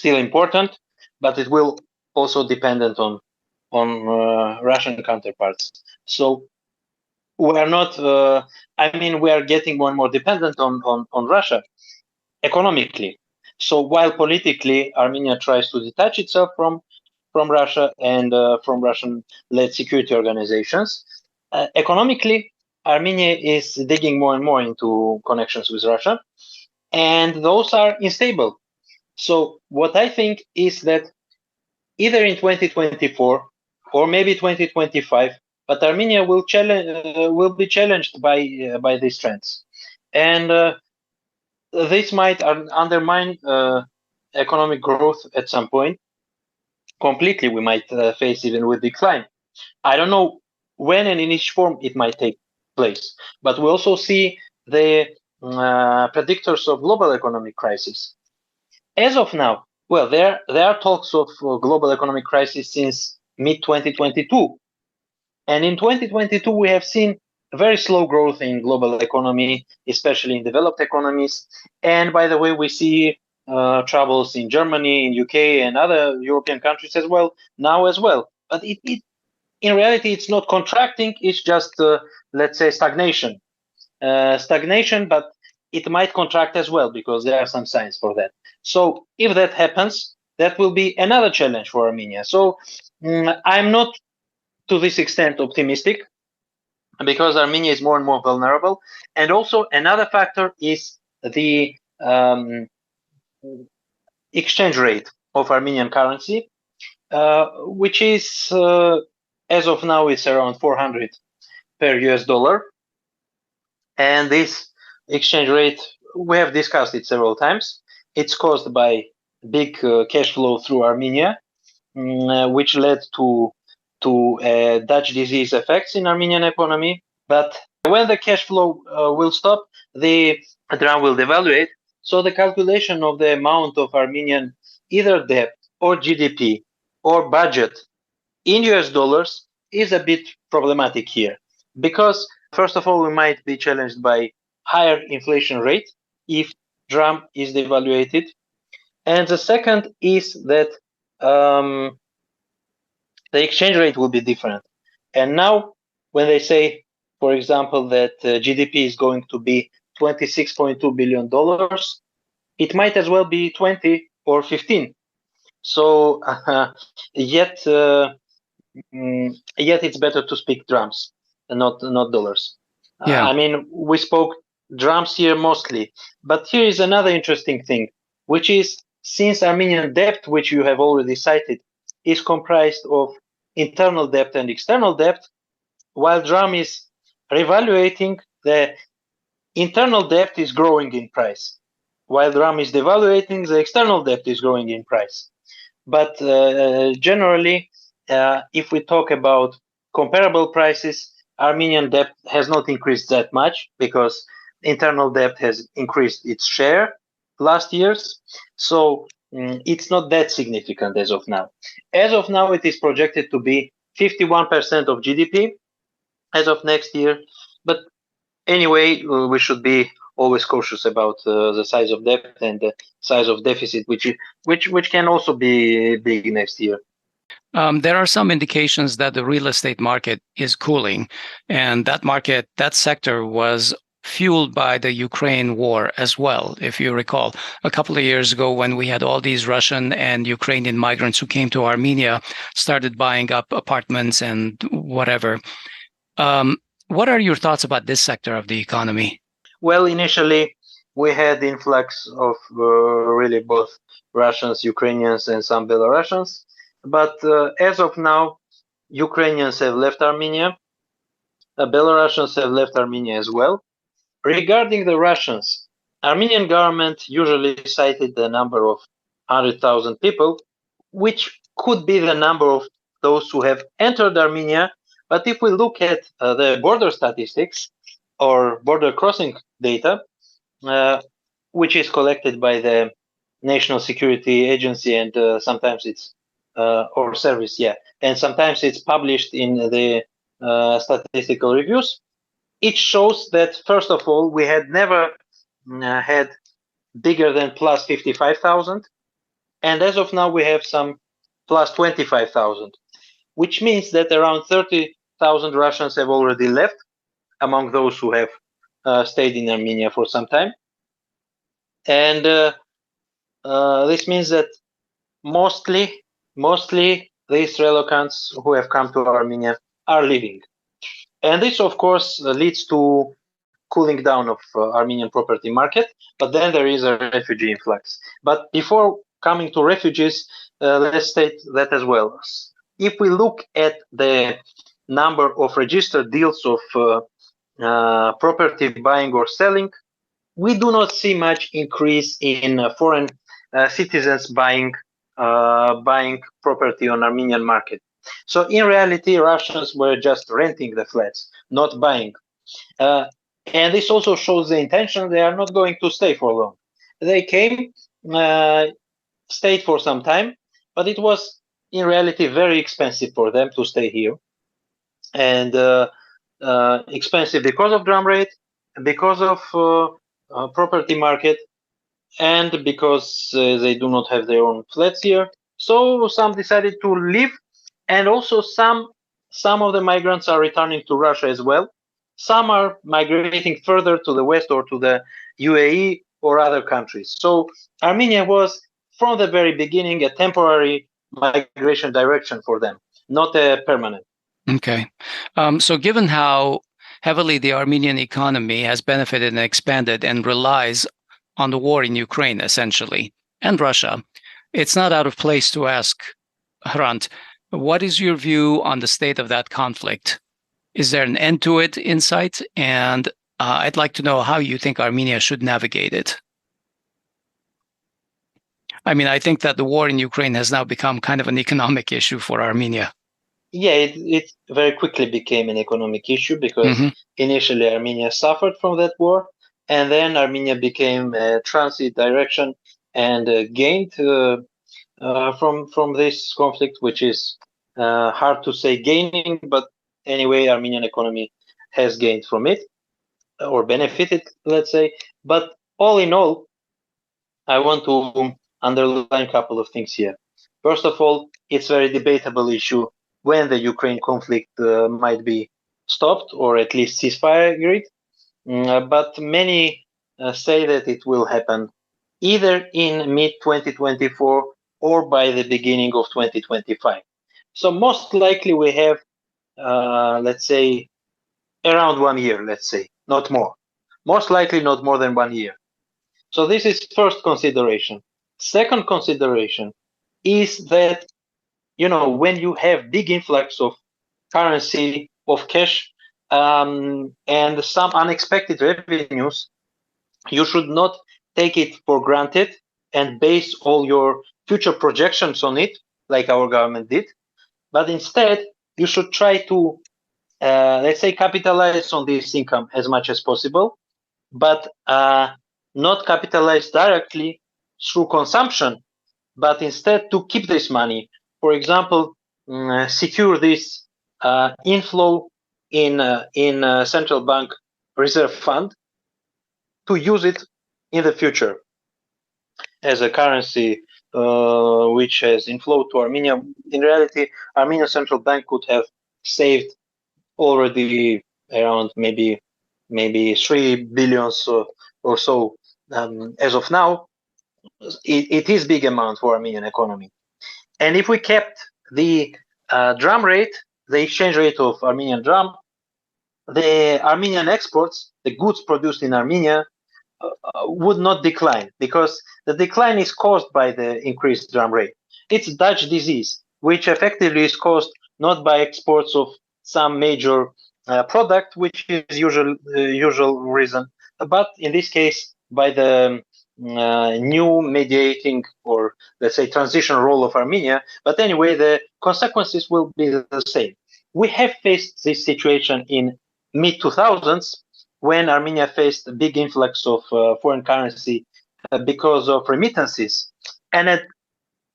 important, but it will also dependent on Russian counterparts. So we are not. We are getting more and more dependent on Russia economically. So while politically Armenia tries to detach itself from Russia and from Russian-led security organizations, economically Armenia is digging more and more into connections with Russia, and those are unstable. So what I think is that either in 2024 or maybe 2025, but Armenia will be challenged by these trends, and this might undermine economic growth at some point. Completely, we might face even with decline. I don't know when and in which form it might take place, but we also see the predictors of global economic crisis. As of now, well, there are talks of global economic crisis since mid-2022. And in 2022, we have seen very slow growth in global economy, especially in developed economies. And by the way, we see troubles in Germany, in UK, and other European countries as well, now as well. But in reality, it's not contracting, it's just, let's say, stagnation. But it might contract as well, because there are some signs for that. So if that happens, that will be another challenge for Armenia. So I'm not to this extent optimistic, because Armenia is more and more vulnerable. And also another factor is the exchange rate of Armenian currency, which is, as of now, it's around 400 per US dollar. And this exchange rate, we have discussed it several times. It's caused by big cash flow through Armenia, which led to Dutch disease effects in Armenian economy. But when the cash flow will stop, the dram will devaluate. So the calculation of the amount of Armenian either debt or GDP or budget in US dollars is a bit problematic here, because first of all, we might be challenged by higher inflation rate if dram is devaluated. And the second is that the exchange rate will be different. And now when they say, for example, that GDP is going to be $26.2 billion, it might as well be 20 or 15. So yet it's better to speak drams and not dollars. Yeah. We spoke drams here mostly, but here is another interesting thing, which is, since Armenian debt, which you have already cited, is comprised of internal debt and external debt, while dram is revaluating, the internal debt is growing in price. While dram is devaluating, the external debt is growing in price. But generally, if we talk about comparable prices, Armenian debt has not increased that much, because internal debt has increased its share last years. So it's not that significant as of now. As of now, it is projected to be 51% of GDP as of next year. But anyway, we should be always cautious about the size of debt and the size of deficit, which can also be big next year. There are some indications that the real estate market is cooling, and that sector was fueled by the Ukraine war as well. If you recall, a couple of years ago, when we had all these Russian and Ukrainian migrants who came to Armenia, started buying up apartments and whatever. What are your thoughts about this sector of the economy? Well, initially, we had influx of really both Russians, Ukrainians, and some Belarusians. But as of now, Ukrainians have left Armenia. Belarusians have left Armenia as well. Regarding the Russians, Armenian government usually cited the number of 100,000 people, which could be the number of those who have entered Armenia. But if we look at the border statistics or border crossing data, uh, which is collected by the National Security Agency and sometimes it's or service, yeah, and sometimes it's published in the statistical reviews. It shows that first of all we had never had bigger than plus 55,000, and as of now we have some plus 25,000, which means that around 30,000 Russians have already left among those who have stayed in Armenia for some time. And this means that mostly these relocants who have come to Armenia are leaving. And this, of course, leads to cooling down of Armenian property market, but then there is a refugee influx. But before coming to refugees, let's state that as well. If we look at the number of registered deals of property buying or selling, we do not see much increase in foreign citizens buying property on Armenian market. So in reality, Russians were just renting the flats, not buying. And this also shows the intention they are not going to stay for long. They came, stayed for some time, but it was in reality very expensive for them to stay here. And expensive because of drum rate, because of property market, and because they do not have their own flats here. So some decided to leave, and also some of the migrants are returning to Russia as well. Some are migrating further to the west or to the UAE or other countries. So Armenia was from the very beginning a temporary migration direction for them, not a permanent. Okay. So given how heavily the Armenian economy has benefited and expanded and relies on the war in Ukraine, essentially, and Russia, it's not out of place to ask, Hrant, what is your view on the state of that conflict? Is there an end to it in sight? And I'd like to know how you think Armenia should navigate it. I mean, I think that the war in Ukraine has now become kind of an economic issue for Armenia. Yeah, it very quickly became an economic issue because initially Armenia suffered from that war, and then Armenia became a transit direction and gained from this conflict, which is hard to say gaining, but anyway, Armenian economy has gained from it or benefited, let's say. But all in all, I want to underline a couple of things here. First of all, it's a very debatable issue when the Ukraine conflict might be stopped or at least ceasefire agreed. But many say that it will happen either in mid-2024 or by the beginning of 2025. So most likely we have, let's say, around 1 year, let's say, not more. Most likely not more than 1 year. So this is first consideration. Second consideration is that, when you have big influx of currency, of cash, and some unexpected revenues, you should not take it for granted and base all your future projections on it, like our government did. But instead, you should try to, let's say, capitalize on this income as much as possible, but not capitalize directly through consumption, but instead to keep this money. For example, secure this inflow in central bank reserve fund to use it in the future as a currency which has inflow to Armenia. In reality, Armenian central bank could have saved already around maybe 3 billions or so as of now. It is big amount for Armenian economy. And if we kept the drum rate, the exchange rate of Armenian drum, the Armenian exports, the goods produced in Armenia, would not decline, because the decline is caused by the increased drum rate. It's Dutch disease, which effectively is caused not by exports of some major product, which is usual reason, but in this case by the new mediating, or let's say transition role of Armenia. But anyway, the consequences will be the same. We have faced this situation in mid 2000s, when Armenia faced a big influx of foreign currency because of remittances, and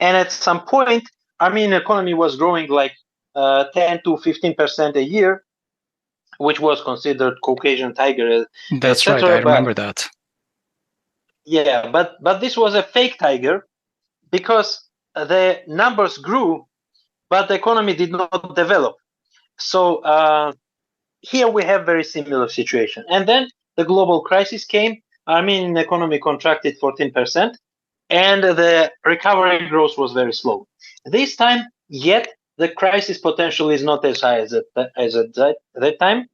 at some point, Armenian economy was growing like 10 to 15% a year, which was considered Caucasian tiger, That's right. I remember that. Yeah, but this was a fake tiger, because the numbers grew, but the economy did not develop. So here we have very similar situation. And then the global crisis came. Armenian economy contracted 14%, and the recovery growth was very slow. This time, yet the crisis potential is not as high as at that time,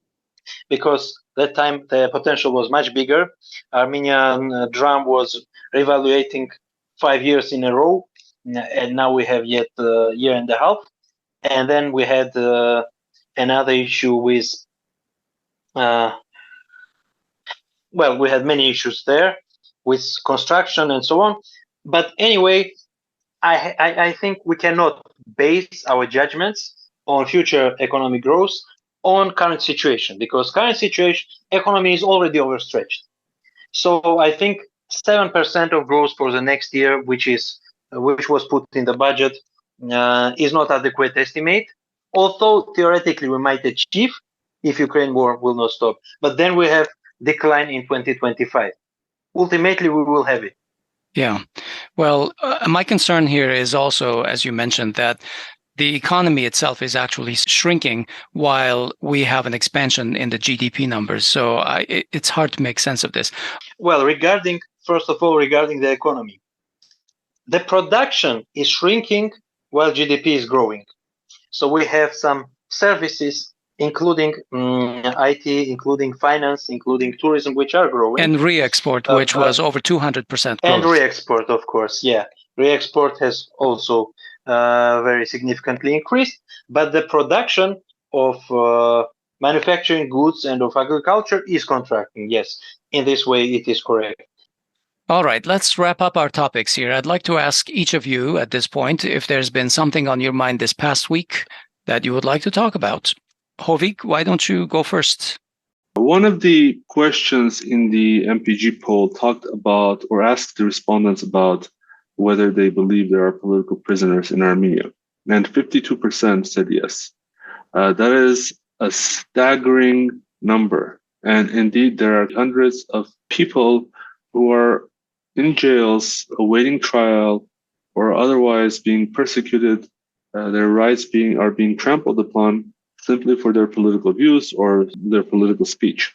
because that time the potential was much bigger. Armenian dram was revaluating 5 years in a row, and now we have yet a year and a half. And then we had another issue with, we had many issues there with construction and so on. But anyway, I think we cannot base our judgments on future economic growth on current situation, because current situation economy is already overstretched. So I think 7% of growth for the next year, which was put in the budget, is not adequate estimate. Although theoretically we might achieve if Ukraine war will not stop, but then we have decline in 2025. Ultimately, we will have it. Yeah. Well, my concern here is also, as you mentioned, that the economy itself is actually shrinking while we have an expansion in the GDP numbers. So it's hard to make sense of this. Well, first of all, regarding the economy, the production is shrinking while GDP is growing. So we have some services, including IT, including finance, including tourism, which are growing. And re-export, which was over 200% growth. And re-export, of course, yeah. Re-export has also very significantly increased, but the production of manufacturing goods and of agriculture is contracting, yes. In this way, it is correct. All right, let's wrap up our topics here. I'd like to ask each of you at this point if there's been something on your mind this past week that you would like to talk about. Hovik, why don't you go first? One of the questions in the MPG poll talked about, or asked the respondents about, whether they believe there are political prisoners in Armenia. And 52% said yes. That is a staggering number. And indeed, there are hundreds of people who are in jails awaiting trial or otherwise being persecuted. Their rights are being trampled upon simply for their political views or their political speech.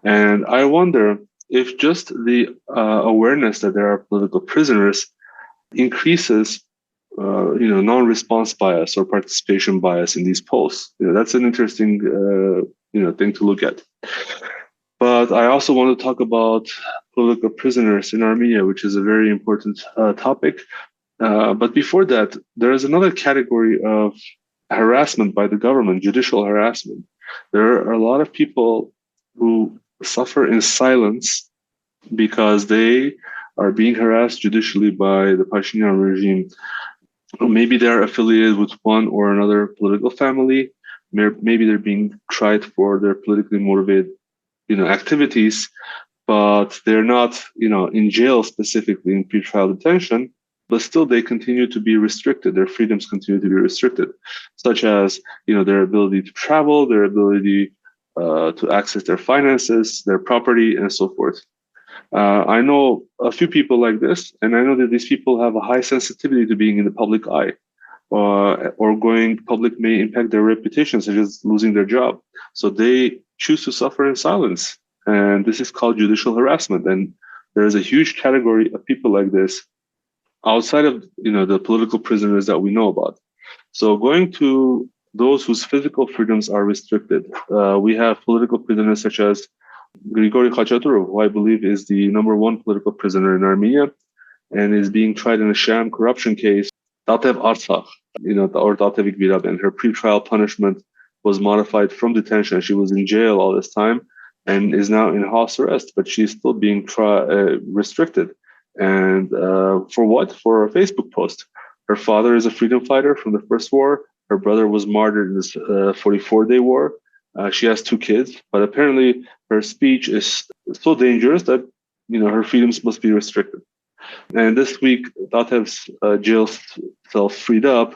And I wonder if just the awareness that there are political prisoners increases non-response bias or participation bias in these polls. That's an interesting thing to look at. But I also want to talk about political prisoners in Armenia, which is a very important topic. But before that, there is another category of harassment by the government, judicial harassment. There are a lot of people who suffer in silence because they are being harassed judicially by the Pashinyan regime. Maybe they're affiliated with one or another political family. Maybe they're being tried for their politically motivated, activities, but they're not, in jail specifically in pretrial detention. But still, they continue to be restricted. Their freedoms continue to be restricted, such as their ability to travel, their ability to access their finances, their property, and so forth. I know a few people like this, and I know that these people have a high sensitivity to being in the public eye, or going public may impact their reputation, such as losing their job. So they choose to suffer in silence, and this is called judicial harassment. And there is a huge category of people like this outside of the political prisoners that we know about. So going to those whose physical freedoms are restricted. We have political prisoners such as Grigory Khachaturov, who I believe is the number one political prisoner in Armenia and is being tried in a sham corruption case. Datev Artsakh, or Datevik Virabyan, her pretrial punishment was modified from detention. She was in jail all this time and is now in house arrest, but she's still being restricted. And for what? For a Facebook post. Her father is a freedom fighter from the First War. Her brother was martyred in this 44-day war. She has 2 kids, but apparently her speech is so dangerous that her freedoms must be restricted. And this week, Datev's jail cell freed up,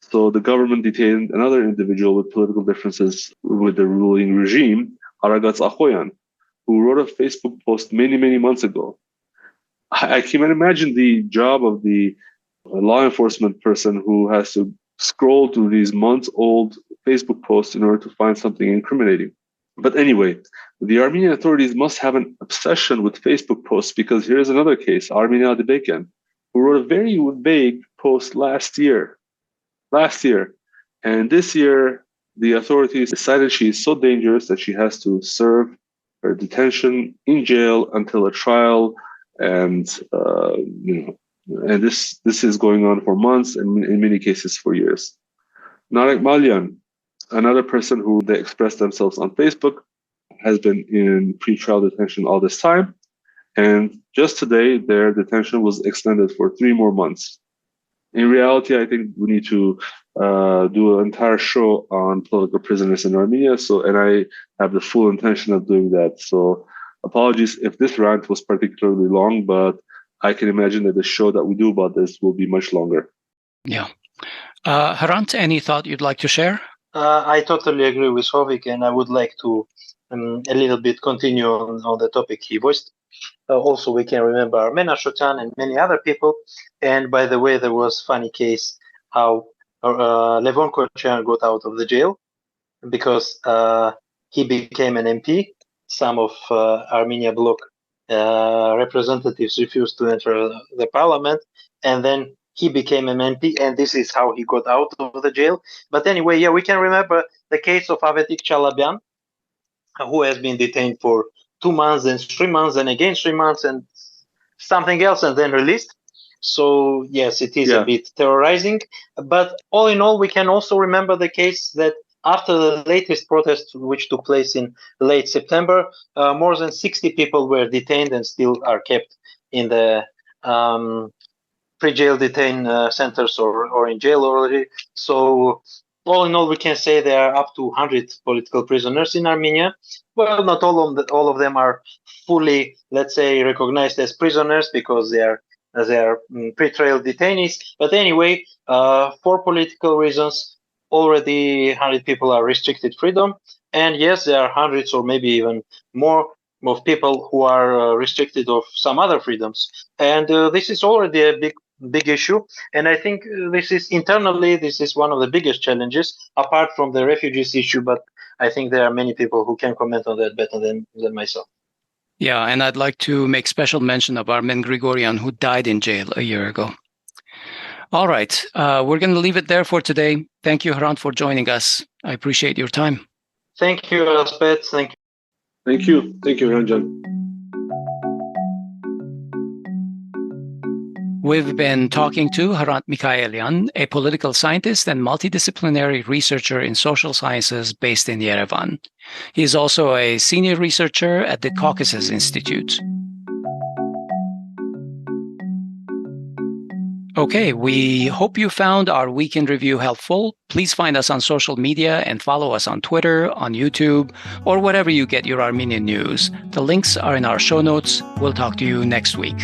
so the government detained another individual with political differences with the ruling regime, Aragats Akhoyan, who wrote a Facebook post many, many months ago. I can't imagine the job of the law enforcement person who has to scroll through these months-old Facebook posts in order to find something incriminating. But anyway, the Armenian authorities must have an obsession with Facebook posts, because here's another case, Armenia Adebekyan, who wrote a very vague post last year. And this year, the authorities decided she is so dangerous that she has to serve her detention in jail until a trial. And this is going on for months and in many cases for years. Hrant Mikaelian, another person who they expressed themselves on Facebook, has been in pretrial detention all this time. And just today, their detention was extended for 3 more months. In reality, I think we need to do an entire show on political prisoners in Armenia. And I have the full intention of doing that. So apologies if this rant was particularly long, but I can imagine that the show that we do about this will be much longer. Yeah. Hrant, any thought you'd like to share? I totally agree with Hovik, and I would like to a little bit continue on the topic he voiced. Also, we can remember Manucharyan and many other people. And by the way, there was funny case how Levon Kochayan got out of the jail because he became an MP. Some of Armenia bloc representatives refused to enter the parliament, and then he became an MP, and this is how he got out of the jail. But anyway, yeah, we can remember the case of Avetik Chalabian, who has been detained for 2 months, then 3 months, and again 3 months, and something else, and then released. So yes, it is a bit terrorizing. But all in all, we can also remember the case that after the latest protest, which took place in late September, more than 60 people were detained and still are kept in the pre-jail detain centers or in jail already. So all in all, we can say there are up to 100 political prisoners in Armenia. Well, not all of them are fully, let's say, recognized as prisoners because they are pre-trial detainees. But anyway, for political reasons, already 100 people are restricted freedom. And yes, there are hundreds or maybe even more of people who are restricted of some other freedoms. And this is already a big issue. And I think this is one of the biggest challenges, apart from the refugees issue. But I think there are many people who can comment on that better than myself. Yeah, and I'd like to make special mention of Armen Grigoryan, who died in jail a year ago. All right, we're going to leave it there for today. Thank you, Hrant, for joining us. I appreciate your time. Thank you, Asbed. Thank you. Thank you. Thank you, Ranjan. We've been talking to Hrant Mikaelian, a political scientist and multidisciplinary researcher in social sciences based in Yerevan. He is also a senior researcher at the Caucasus Institute. Okay, we hope you found our Week in Review helpful. Please find us on social media and follow us on Twitter, on YouTube, or wherever you get your Armenian news. The links are in our show notes. We'll talk to you next week.